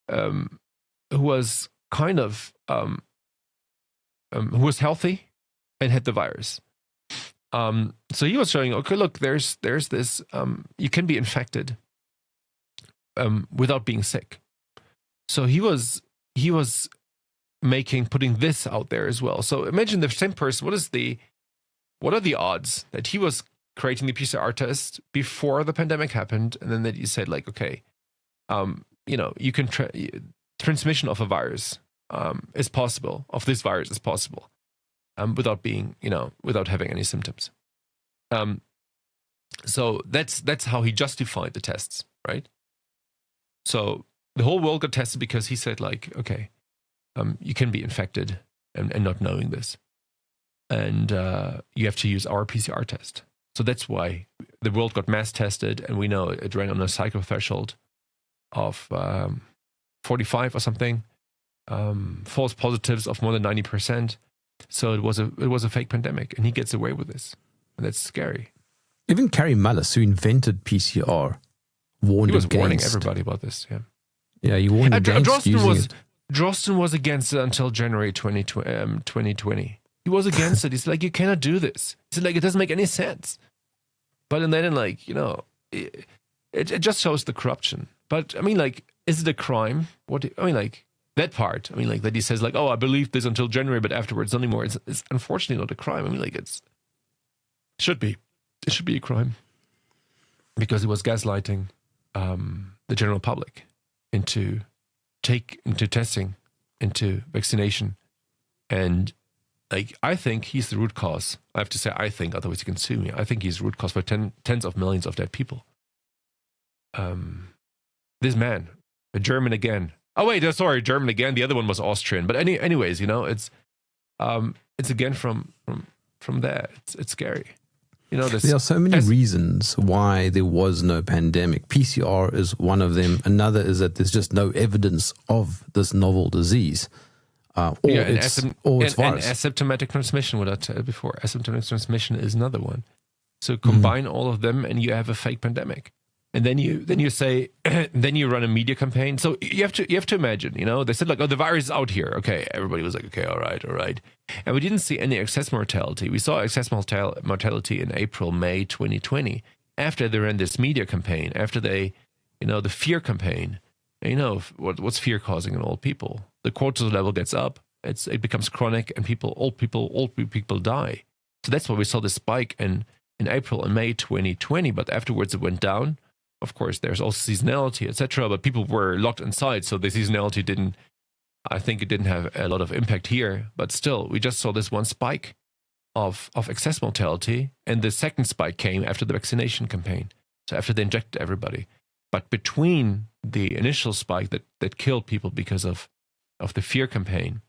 who was healthy and had the virus. So he was showing, okay, look, there's this, you can be infected without being sick. So he was putting this out there as well. So imagine the same person. What are the odds that he was creating the PCR test before the pandemic happened, and then that you said like, okay, you know, you can transmission of a virus is possible, of this virus is possible, without having any symptoms. So that's how he justified the tests, right? So the whole world got tested because he said like, okay, you can be infected and not knowing this, and you have to use our PCR test. So that's why the world got mass tested, and we know it ran on a cycle threshold of 45 or something. False positives of more than 90%. So it was a fake pandemic, and he gets away with this, and that's scary. Even Carrie Mullis, who invented PCR, warning everybody about this. Yeah, he warned against using it. Drosten was against it until January 2020. He was against it. He's like, you cannot do this. He said like, it doesn't make any sense. But then like, you know, it just shows the corruption. But I mean, like, is it a crime? That part, I mean, like that he says like, oh, I believed this until January, but afterwards not anymore. It's unfortunately not a crime. I mean, like it should be a crime, because it was gaslighting the general public into testing, into vaccination. And like, I think he's the root cause. I have to say, otherwise you can sue me. I think he's the root cause for tens of millions of dead people. This man, a German again. Oh wait, sorry, German again. The other one was Austrian. But anyways, you know, it's again from there. It's scary. You know, there are so many reasons why there was no pandemic. PCR is one of them. Another is that there's just no evidence of this novel disease. It's virus. And asymptomatic transmission, what I said before. Asymptomatic transmission is another one. So combine all of them, and you have a fake pandemic. And then you say, then you run a media campaign. So you have to imagine, you know, they said like, oh, the virus is out here. Okay, everybody was like, okay, all right. And we didn't see any excess mortality. We saw excess mortality in April, May 2020, after they ran this media campaign, after they, you know, the fear campaign. And you know what's fear causing in old people? The cortisol level gets up. It becomes chronic, and old people die. So that's why we saw this spike in April and May 2020. But afterwards, it went down. Of course, there's also seasonality, etc. But people were locked inside, so the seasonality didn't have a lot of impact here. But still, we just saw this one spike of excess mortality, and the second spike came after the vaccination campaign. So after they injected everybody. But between the initial spike that killed people because of the fear campaign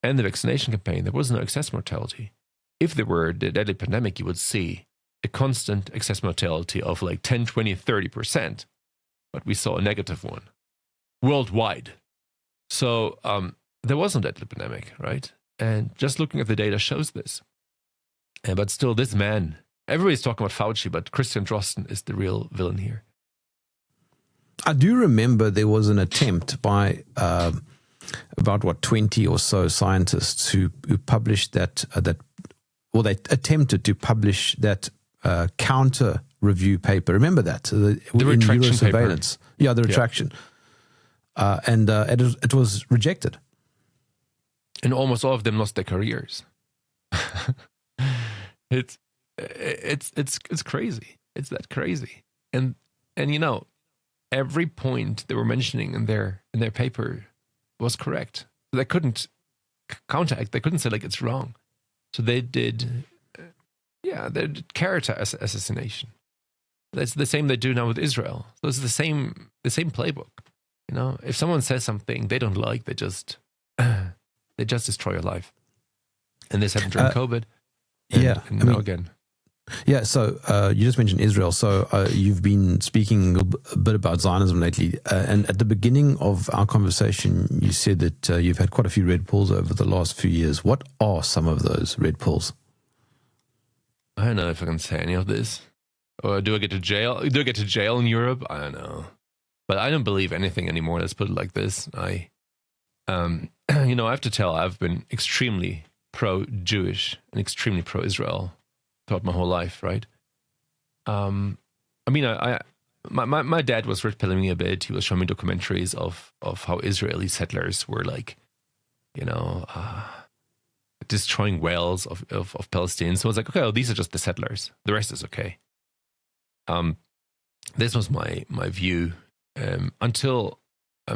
and the vaccination campaign, there was no excess mortality. If there were a deadly pandemic, you would see a constant excess mortality of like 10, 20, 30%. But we saw a negative one worldwide. So there was no deadly pandemic, right? And just looking at the data shows this. But still, this man, everybody's talking about Fauci, but Christian Drosten is the real villain here. I do remember there was an attempt by about 20 or so scientists who published that they attempted to publish that counter review paper. Remember that? The retraction paper. Yeah, the retraction. And it was rejected. And almost all of them lost their careers. It's crazy. It's that crazy. And you know, every point they were mentioning in their paper was correct. They couldn't counteract. They couldn't say like it's wrong. So they did, they did character assassination. That's the same they do now with Israel. So it's the same playbook. You know, if someone says something they don't like, they just destroy your life. And this happened during COVID. And now again. Yeah, so you just mentioned Israel. So you've been speaking a bit about Zionism lately. And at the beginning of our conversation, you said that you've had quite a few red pills over the last few years. What are some of those red pills? I don't know if I can say any of this. Or do I get to jail? Do I get to jail in Europe? I don't know. But I don't believe anything anymore. Let's put it like this. I have to tell, I've been extremely pro-Jewish and extremely pro-Israel throughout my whole life, right? My dad was red pilling me a bit. He was showing me documentaries of how Israeli settlers were like, destroying wells of Palestinians. So I was like, okay, well, these are just the settlers. The rest is okay. This was my view until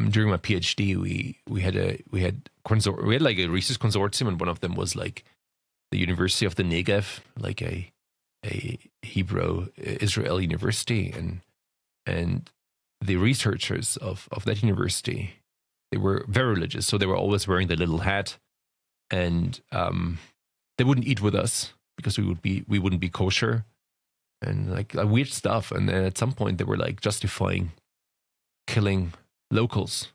during my PhD we had like a research consortium, and one of them was like the University of the Negev, like a Hebrew Israel university, and the researchers of that university, they were very religious, so they were always wearing the little hat, and they wouldn't eat with us because we wouldn't be kosher, and like weird stuff. And then at some point they were like justifying killing locals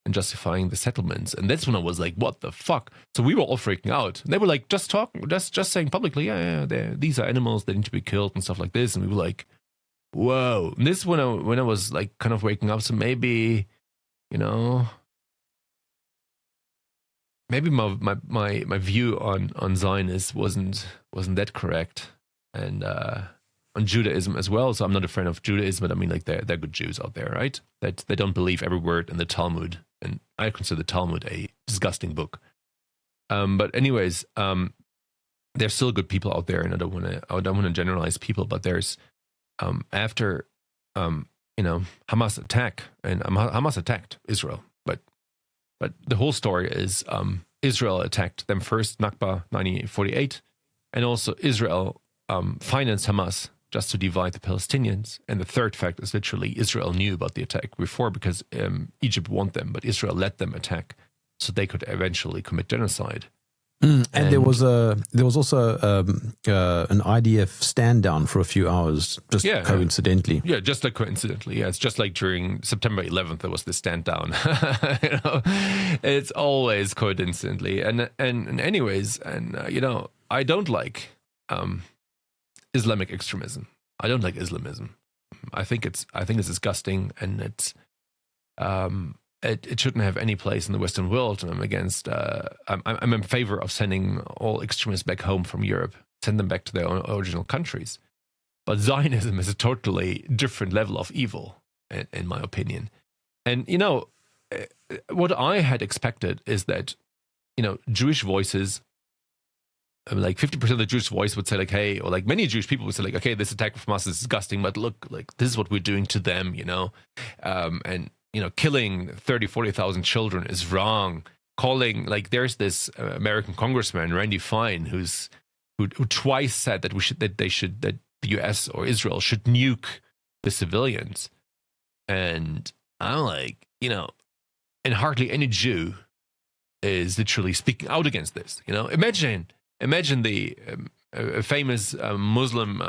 and justifying the settlements, and that's when I was like, what the fuck? So we were all freaking out. And they were like just saying publicly, these are animals, they need to be killed and stuff like this. And we were like, whoa. And this is when I was like kind of waking up. So maybe my view on Zionists wasn't that correct, and on Judaism as well. So I'm not a fan of Judaism, but I mean, like, they're good Jews out there, right? That they don't believe every word in the Talmud, and I consider the Talmud a disgusting book. But anyways, there's still good people out there, and I don't want to generalize people, but there's after Hamas attack, and Hamas attacked Israel, but the whole story is Israel attacked them first, Nakba 1948, and also Israel financed Hamas just to divide the Palestinians. And the third fact is literally Israel knew about the attack before, because Egypt wanted them, but Israel let them attack so they could eventually commit genocide. And there was also an IDF stand down for a few hours, just coincidentally. Yeah, just like coincidentally. Yeah, it's just like during September 11th there was this stand down. It's always coincidentally. And anyways, I don't like Islamic extremism. I don't like Islamism. I think it's disgusting, and it's it shouldn't have any place in the Western world. And I'm against. I'm in favor of sending all extremists back home from Europe, send them back to their own original countries. But Zionism is a totally different level of evil, in my opinion. And what I had expected is that Jewish voices, like 50% of the Jewish voice would say like, hey, or like many Jewish people would say like, okay, this attack from Hamas is disgusting, but look, like this is what we're doing to them, and killing 30,000-40,000 children is wrong. Calling, like, there's this American congressman, Randy Fine, who twice said that the US or Israel should nuke the civilians. And I'm like, and hardly any Jew is literally speaking out against this. Imagine the famous Muslim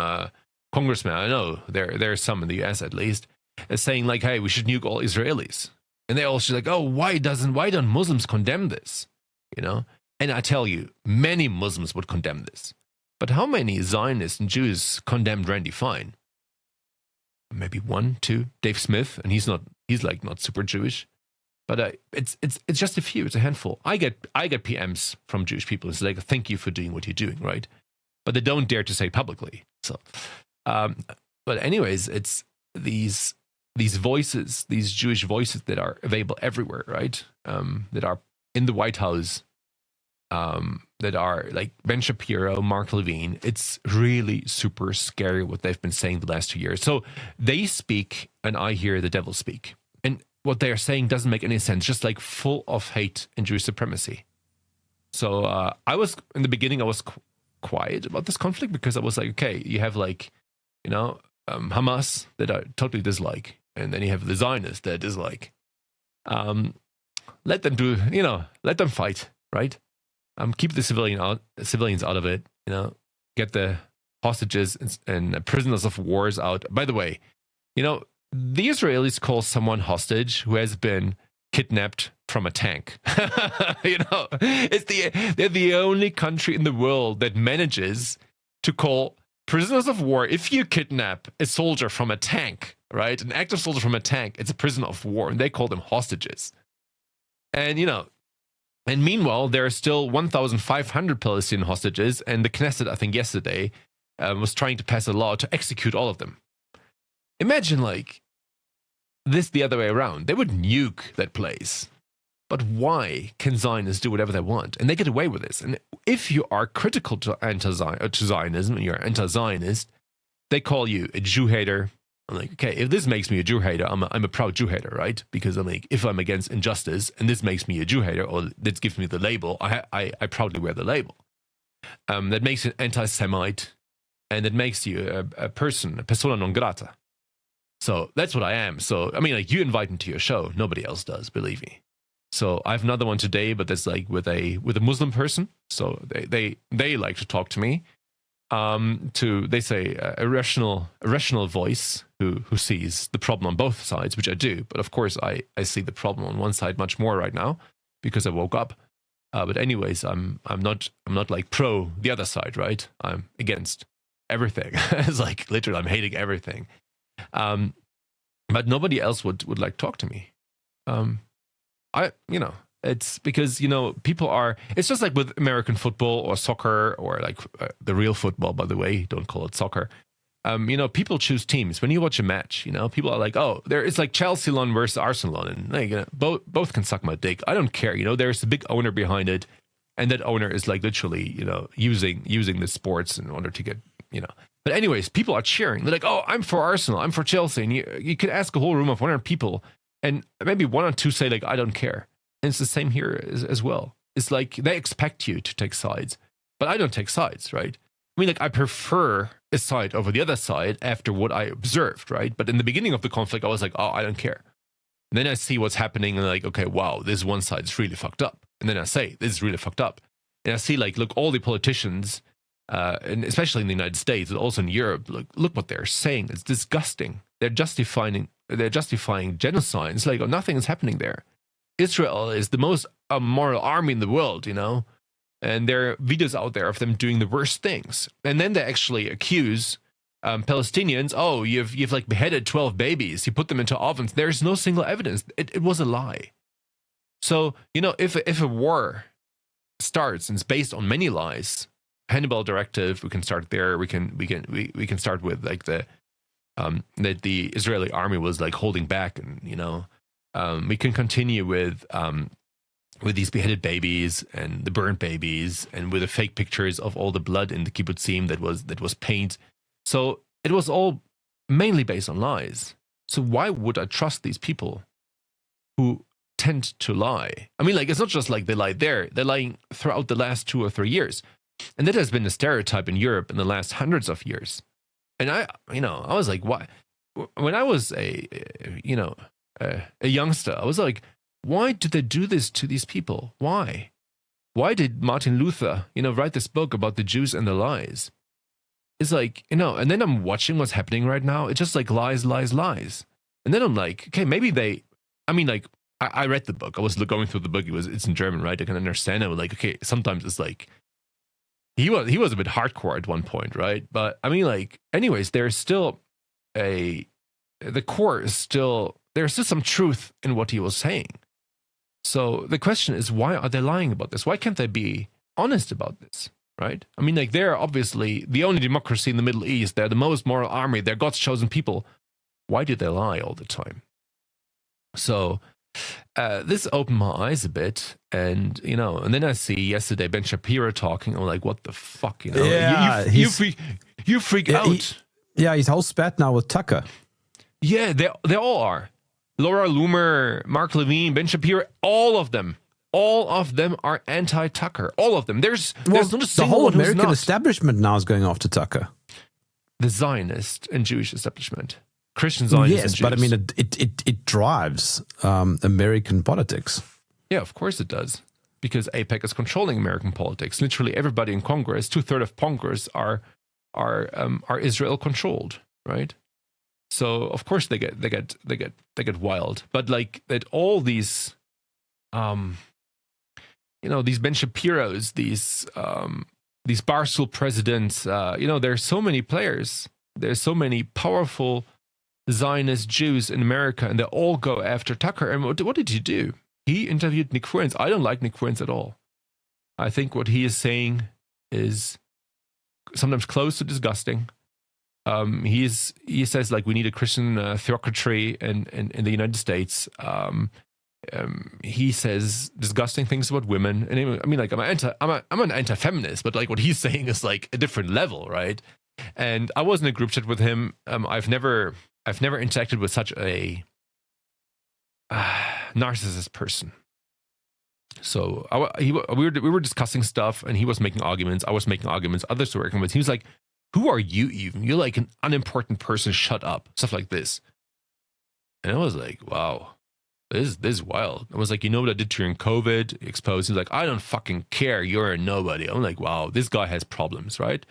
congressman. I know there's some in the US at least, saying like, "Hey, we should nuke all Israelis," and they all just like, "Oh, why don't Muslims condemn this?" And I tell you, many Muslims would condemn this, but how many Zionists and Jews condemned Randy Fine? Maybe 1, 2. Dave Smith, and he's not super Jewish. But it's just a few. It's a handful. I get PMs from Jewish people. It's like, thank you for doing what you're doing, right? But they don't dare to say publicly. So, but anyways, it's these voices, these Jewish voices that are available everywhere, right? That are in the White House, that are like Ben Shapiro, Mark Levine. It's really super scary what they've been saying the last 2 years. So they speak, and I hear the devil speak. And what they are saying doesn't make any sense, just like full of hate and Jewish supremacy. So in the beginning, I was quiet about this conflict because I was like, okay, you have like, Hamas that I totally dislike, and then you have the Zionists that I dislike. Let them fight, right? Keep the civilians out of it, get the hostages and prisoners of wars out. By the way, the Israelis call someone hostage who has been kidnapped from a tank. They're the only country in the world that manages to call prisoners of war. If you kidnap a soldier from a tank, right, an active soldier from a tank, it's a prisoner of war, and they call them hostages. And and meanwhile, there are still 1,500 Palestinian hostages, and the Knesset, I think yesterday, was trying to pass a law to execute all of them. Imagine like this the other way around. They would nuke that place. But why can Zionists do whatever they want? And they get away with this. And if you are critical to Zionism and you're anti-Zionist, they call you a Jew hater. I'm like, okay, if this makes me a Jew hater, I'm a proud Jew hater, right? Because I'm like, if I'm against injustice and this makes me a Jew hater, or this gives me the label, I proudly wear the label. That makes you an anti-Semite, and that makes you a persona non grata. So that's what I am. So, I mean, like, you invite me to your show. Nobody else does, believe me. So I have another one today, but that's like with a Muslim person. So they like to talk to me. They say a rational voice who sees the problem on both sides, which I do. But of course, I see the problem on one side much more right now because I woke up. But anyways, I'm not like pro the other side, right? I'm against everything. It's like literally I'm hating everything. But nobody else would like talk to me. It's because, people are, it's just like with American football or soccer or like the real football, by the way, don't call it soccer. People choose teams. When you watch a match, people are like, oh, it's like Chelsea versus Arsenal, and like, both can suck my dick. I don't care. There's a big owner behind it, and that owner is like literally, using the sports in order to get, But anyways, people are cheering. They're like, oh, I'm for Arsenal, I'm for Chelsea, and you could ask a whole room of 100 people, and maybe 1 or 2 say like, I don't care. And it's the same here as well. It's like they expect you to take sides, but I don't take sides, right? I mean, like, I prefer a side over the other side after what I observed, right? But in the beginning of the conflict, I was like, oh, I don't care. And then I see what's happening and like, okay, wow, this one side is really fucked up. And then I say, this is really fucked up. And I see like, look, all the politicians, and especially in the United States, but also in Europe, look what they're saying. It's disgusting. They're justifying genocide. It's like, oh, nothing is happening there. Israel is the most moral army in the world, and there are videos out there of them doing the worst things. And then they actually accuse Palestinians, oh, you've like beheaded 12 babies, you put them into ovens. There's no single evidence. It was a lie. So, if a war starts and it's based on many lies, Hannibal Directive, we can start there. We can start with like that the Israeli army was like holding back, and we can continue with these beheaded babies and the burnt babies, and with the fake pictures of all the blood in the kibbutzim that was paint. So it was all mainly based on lies. So why would I trust these people who tend to lie? I mean, like, it's not just like they lied there; they're lying throughout the last 2 or 3 years, and that has been a stereotype in Europe in the last hundreds of years. And I was like, why? When I was a youngster, I was like, why do they do this to these people? Why? Why did Martin Luther, write this book about the Jews and the lies? It's like, and then I'm watching what's happening right now. It's just like lies, lies, lies. And then I'm like, okay, maybe I read the book. I was going through the book. It's in German, right? I can understand it. I'm like, okay, sometimes it's like, he was a bit hardcore at one point, right? But I mean, like, anyways, there's still the core is still, there's still some truth in what he was saying. So the question is, why are they lying about this? Why can't they be honest about this, right? I mean, like, they're obviously the only democracy in the Middle East. They're the most moral army. They're God's chosen people. Why do they lie all the time? So this opened my eyes a bit, and and then I see yesterday Ben Shapiro talking. I'm like, what the fuck, Yeah, you freak out. He's whole spat now with Tucker. Yeah, they all are. Laura Loomer, Mark Levine, Ben Shapiro, all of them are anti-Tucker. All of them. There's not a single the whole one who's American not. establishment now is going after Tucker. The Zionist and Jewish establishment. Christian Zionists and Yes, Jews. but I mean, it drives American politics. Yeah, of course it does. Because AIPAC is controlling American politics. Literally everybody in Congress, 2/3 of Congress are Israel controlled, right? So of course they get wild. But like that, all these, these Ben Shapiros, these Barstool presidents, there's so many players. There's so many powerful Zionist Jews in America, and they all go after Tucker. And what did he do? He interviewed Nick Fuentes. I don't like Nick Fuentes at all. I think what he is saying is sometimes close to disgusting. He says, like, we need a Christian theocracy in the United States. He says disgusting things about women, and I mean, like, I'm an anti-feminist, but like what he's saying is like a different level, right? And I was in a group chat with him. I've never interacted with such a narcissist person. So we were discussing stuff, and he was making arguments. I was making arguments. Others were making arguments. He was like, "Who are you even? You're like an unimportant person. Shut up." Stuff like this. And I was like, "Wow, this is wild." I was like, "You know what I did during COVID? Exposed." He's like, "I don't fucking care. You're a nobody." I'm like, "Wow, this guy has problems, right?"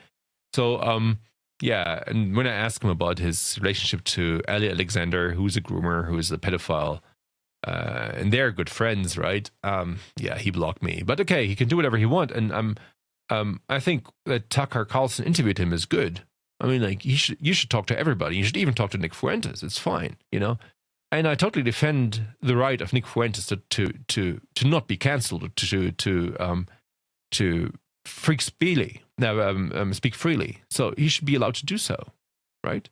So, yeah. And when I asked him about his relationship to Ali Alexander, who's a groomer, who is a pedophile, and they're good friends, right? Yeah, he blocked me. But okay, he can do whatever he wants. And I think that Tucker Carlson interviewed him is good. I mean, like, you should talk to everybody. You should even talk to Nick Fuentes. It's fine, And I totally defend the right of Nick Fuentes to not be cancelled, to speak freely. So he should be allowed to do so, right?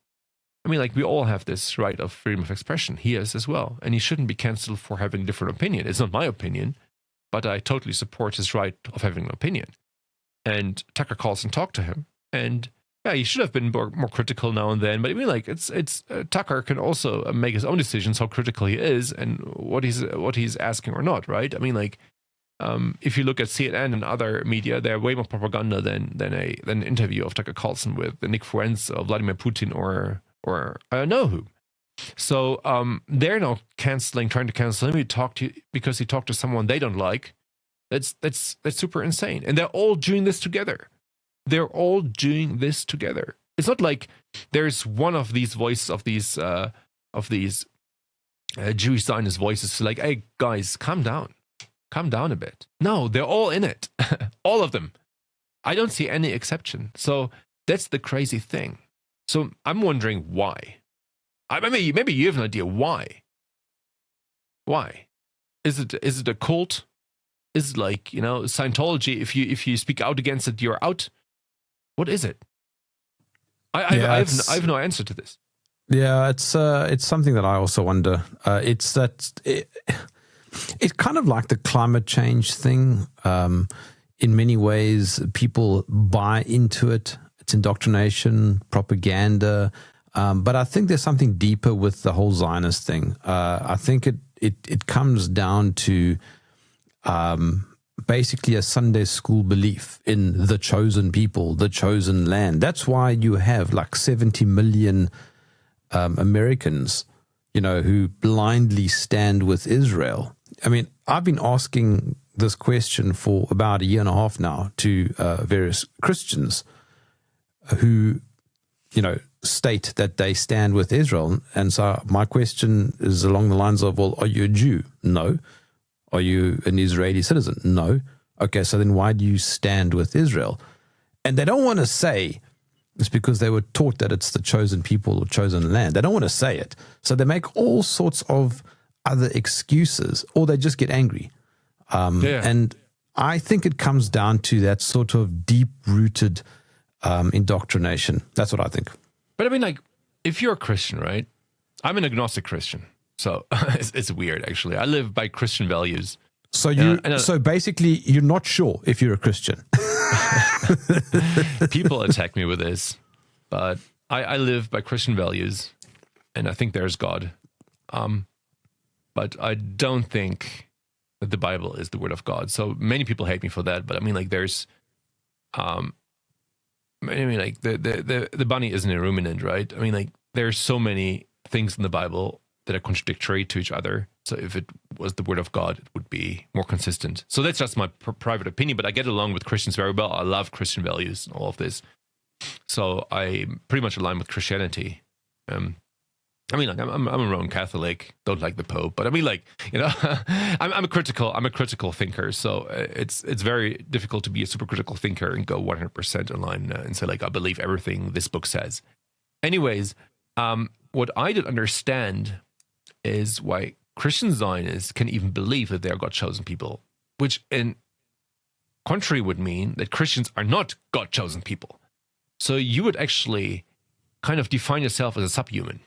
I mean, like, we all have this right of freedom of expression. He is as well. And he shouldn't be cancelled for having a different opinion. It's not my opinion, but I totally support his right of having an opinion. And Tucker Carlson talked to him. And yeah, he should have been more critical now and then. But I mean, like, it's Tucker can also make his own decisions how critical he is and what he's asking or not, right? I mean, like, if you look at CNN and other media, they're way more propaganda than an interview of Tucker Carlson with Nick Fuentes or Vladimir Putin or I don't know who. So they're now trying to cancel him. Because he talked to someone they don't like. That's super insane. And they're all doing this together. It's not like there's one of these voices of these Jewish Zionist voices like, hey guys, calm down a bit. No, they're all in it. All of them. I don't see any exception. So that's the crazy thing. So I'm wondering why. Maybe you have an idea why. Why? Is it a cult? Is it like, Scientology? If you speak out against it, you're out. What is it? I have no answer to this. Yeah, it's something that I also wonder. It's kind of like the climate change thing. In many ways, people buy into it. It's indoctrination, propaganda. But I think there's something deeper with the whole Zionist thing. I think it comes down to basically a Sunday school belief in the chosen people, the chosen land. That's why you have like 70 million Americans, who blindly stand with Israel. I mean, I've been asking this question for about a year and a half now to various Christians who, state that they stand with Israel. And so my question is along the lines of, well, are you a Jew? No. Are you an Israeli citizen? No. Okay, so then why do you stand with Israel? And they don't want to say it's because they were taught that it's the chosen people or chosen land. They don't want to say it. So they make all sorts of other excuses, or they just get angry. And I think it comes down to that sort of deep-rooted indoctrination. That's what I think. But I mean, like, if you're a Christian, right? I'm an agnostic Christian. So it's weird, actually. I live by Christian values. So so basically, you're not sure if you're a Christian. People attack me with this, but I live by Christian values, and I think there's God. But I don't think that the Bible is the word of God. So many people hate me for that. But I mean, like, there's, the bunny isn't a ruminant, right? I mean, like, there's so many things in the Bible that are contradictory to each other. So if it was the word of God, it would be more consistent. So that's just my private opinion, but I get along with Christians very well. I love Christian values and all of this. So I pretty much align with Christianity. I mean, like, I'm a Roman Catholic, don't like the Pope, but I mean, like, I'm a critical thinker. So it's very difficult to be a super critical thinker and go 100% online and say, like, I believe everything this book says. Anyways, what I didn't understand is why Christian Zionists can even believe that they are God's chosen people, which in contrary would mean that Christians are not God's chosen people. So you would actually kind of define yourself as a subhuman,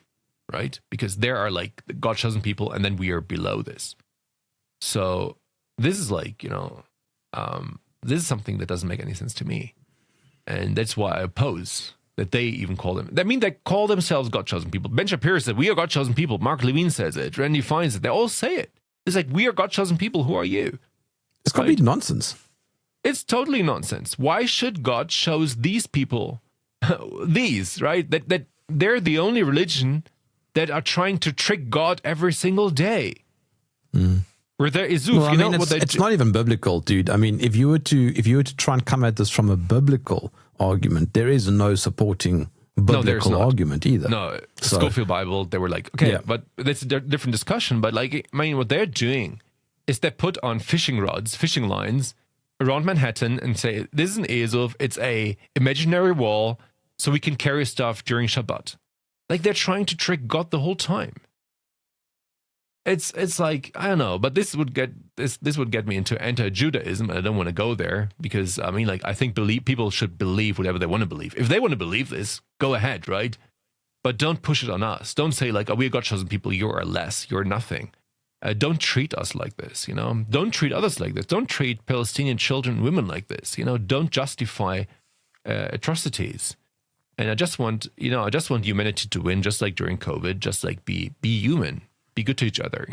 right? Because there are like the God's chosen people, and then we are below this. So this is like, this is something that doesn't make any sense to me. And that's why I oppose that they even call them. I mean, they call themselves God chosen people. Ben Shapiro said, we are God chosen people. Mark Levine says it. Randy finds it. They all say it. It's like, we are God chosen people. Who are you? It's complete nonsense. It's totally nonsense. Why should God choose these people, these, right? That they're the only religion that are trying to trick God every single day. Where there is, it's not even biblical, dude. I mean, if you were to try and come at this from a biblical argument, there is no supporting biblical argument either. No, Schofield Bible, they were like, okay, but that's a different discussion. But like, I mean, what they're doing is they put on fishing rods, fishing lines around Manhattan and say, this is an Azov, it's a imaginary wall, so we can carry stuff during Shabbat. Like, they're trying to trick God the whole time. It's like, I don't know, but this would get me into anti-Judaism, and I don't want to go there because, I mean, like, I think people should believe whatever they want to believe. If they want to believe this, go ahead, right? But don't push it on us. Don't say, like, oh, we're God chosen people, you are less, you're nothing. Don't treat us like this, Don't treat others like this. Don't treat Palestinian children and women like this, Don't justify atrocities. And I just want humanity to win, just like during COVID, just like be human. Be good to each other,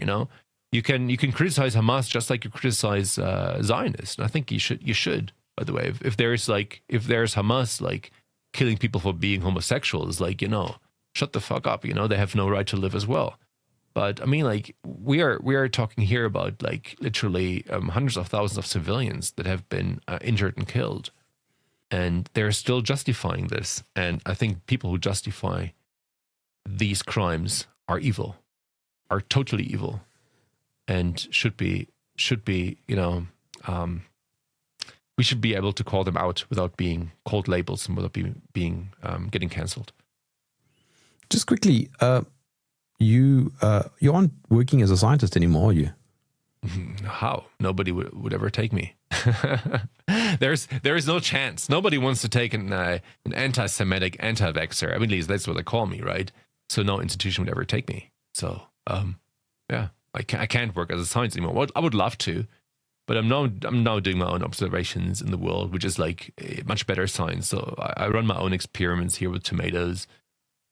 You can criticize Hamas just like you criticize Zionists. And I think you should. By the way, if there's Hamas like killing people for being homosexuals, like shut the fuck up. They have no right to live as well. But I mean, like we are talking here about like literally hundreds of thousands of civilians that have been injured and killed, and they're still justifying this. And I think people who justify these crimes are evil. Are totally evil, and should be we should be able to call them out without being called labels and without being getting cancelled. Just quickly, you aren't working as a scientist anymore, are you? How? Nobody would ever take me. There is no chance. Nobody wants to take an anti-Semitic anti-vaxxer. I mean, at least that's what they call me, right? So no institution would ever take me. So, I can't work as a scientist anymore. Well, I would love to, but I'm now doing my own observations in the world, which is like a much better science. So I run my own experiments here with tomatoes.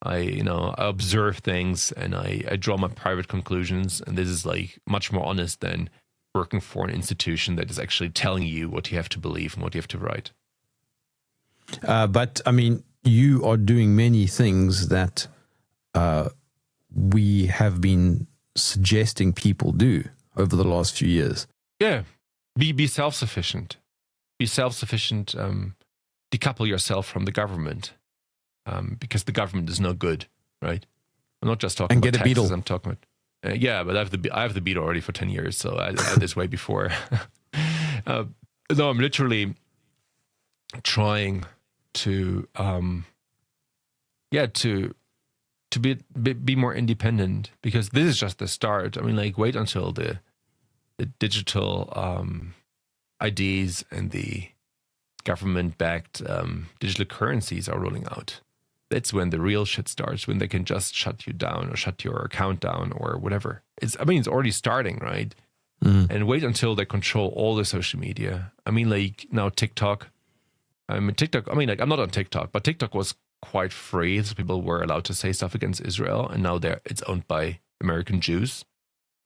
I observe things and I draw my private conclusions. And this is like much more honest than working for an institution that is actually telling you what you have to believe and what you have to write. But I mean, you are doing many things that we have been suggesting people do over the last few years. Yeah. Be self-sufficient. Be self-sufficient. Decouple yourself from the government, because the government is no good, right? I'm not just talking And about get a taxes. beetle. I'm talking about yeah, but I have the beetle already for 10 years, so I had this way before. No, I'm literally trying to to be more independent, because this is just the start. I mean, like, wait until the digital IDs and the government-backed digital currencies are rolling out. That's when the real shit starts, when they can just shut you down or shut your account down or whatever. It's already starting, right? And wait until they control all the social media. I mean, like, now TikTok. I'm not on TikTok, but TikTok was quite free, so people were allowed to say stuff against Israel, and now it's owned by American Jews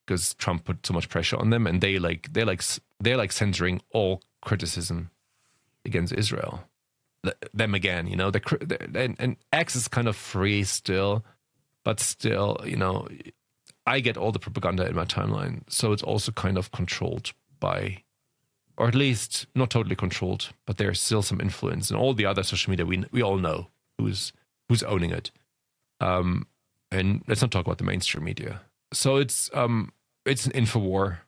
because Trump put so much pressure on them, and they're like censoring all criticism against Israel. Them again, you know. And X is kind of free still, but still, you know, I get all the propaganda in my timeline, so it's also kind of controlled by, or at least not totally controlled, but there's still some influence. And all the other social media, we all know who's owning it. And let's not talk about the mainstream media. So it's an info war.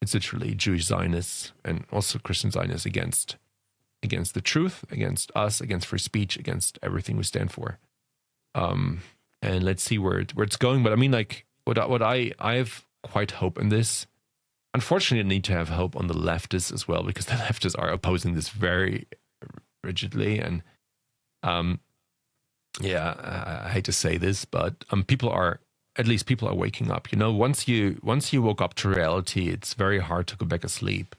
It's literally Jewish Zionists and also Christian Zionists against the truth, against us, against free speech, against everything we stand for. And let's see where it's going. But I mean, like, what I have quite hope in this. Unfortunately, I need to have hope on the leftists as well, because the leftists are opposing this very rigidly. And I hate to say this, but people are waking up. You know, once you woke up to reality, it's very hard to go back asleep.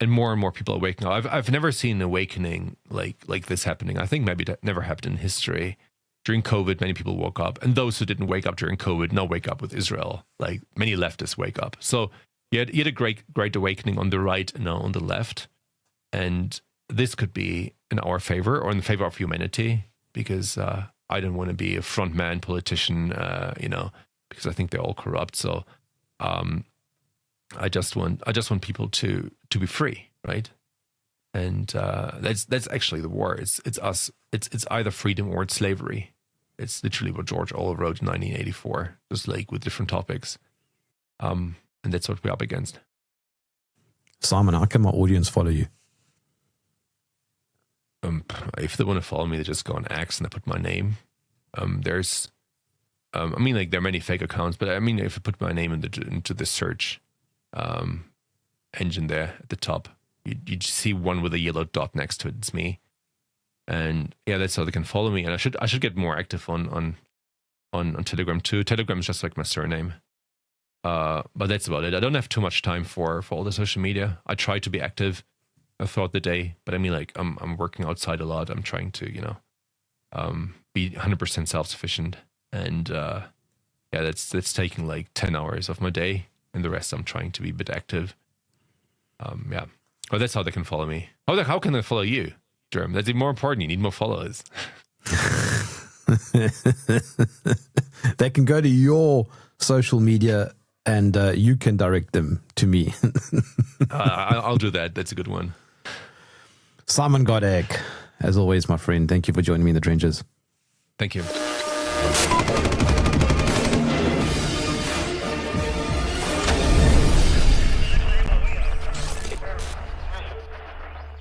And more people are waking up. I've never seen an awakening like this happening. I think maybe that never happened in history. During COVID, many people woke up, and those who didn't wake up during COVID now wake up with Israel. Like, many leftists wake up. So you had a great awakening on the right and now on the left, and this could be in our favor or in favor of humanity, because I don't want to be a frontman politician, you know, because I think they're all corrupt. So I just want people to be free, right? And that's actually the war. It's us. It's either freedom or it's slavery. It's literally what George Orwell wrote in 1984, just like with different topics. And that's what we're up against. Simon, how can my audience follow you? If they want to follow me, they just go on X and I put my name. There's, I mean, like, there are many fake accounts, but I mean, if I put my name into the search engine there at the top, you see one with a yellow dot next to it. It's me. And yeah, that's how they can follow me. And I should get more active on Telegram too. Telegram is just like my surname. But that's about it. I don't have too much time for all the social media. I try to be active throughout the day, but I mean, like, I'm working outside a lot. I'm trying to, you know, be 100% self-sufficient. And that's taking like 10 hours of my day, and the rest I'm trying to be a bit active. Well, that's how they can follow me. How can they follow you, Jerm? That's even more important. You need more followers. They can go to your social media and you can direct them to me. I'll do that. That's a good one. Simon Goddek, as always, my friend, thank you for joining me in the trenches. Thank you.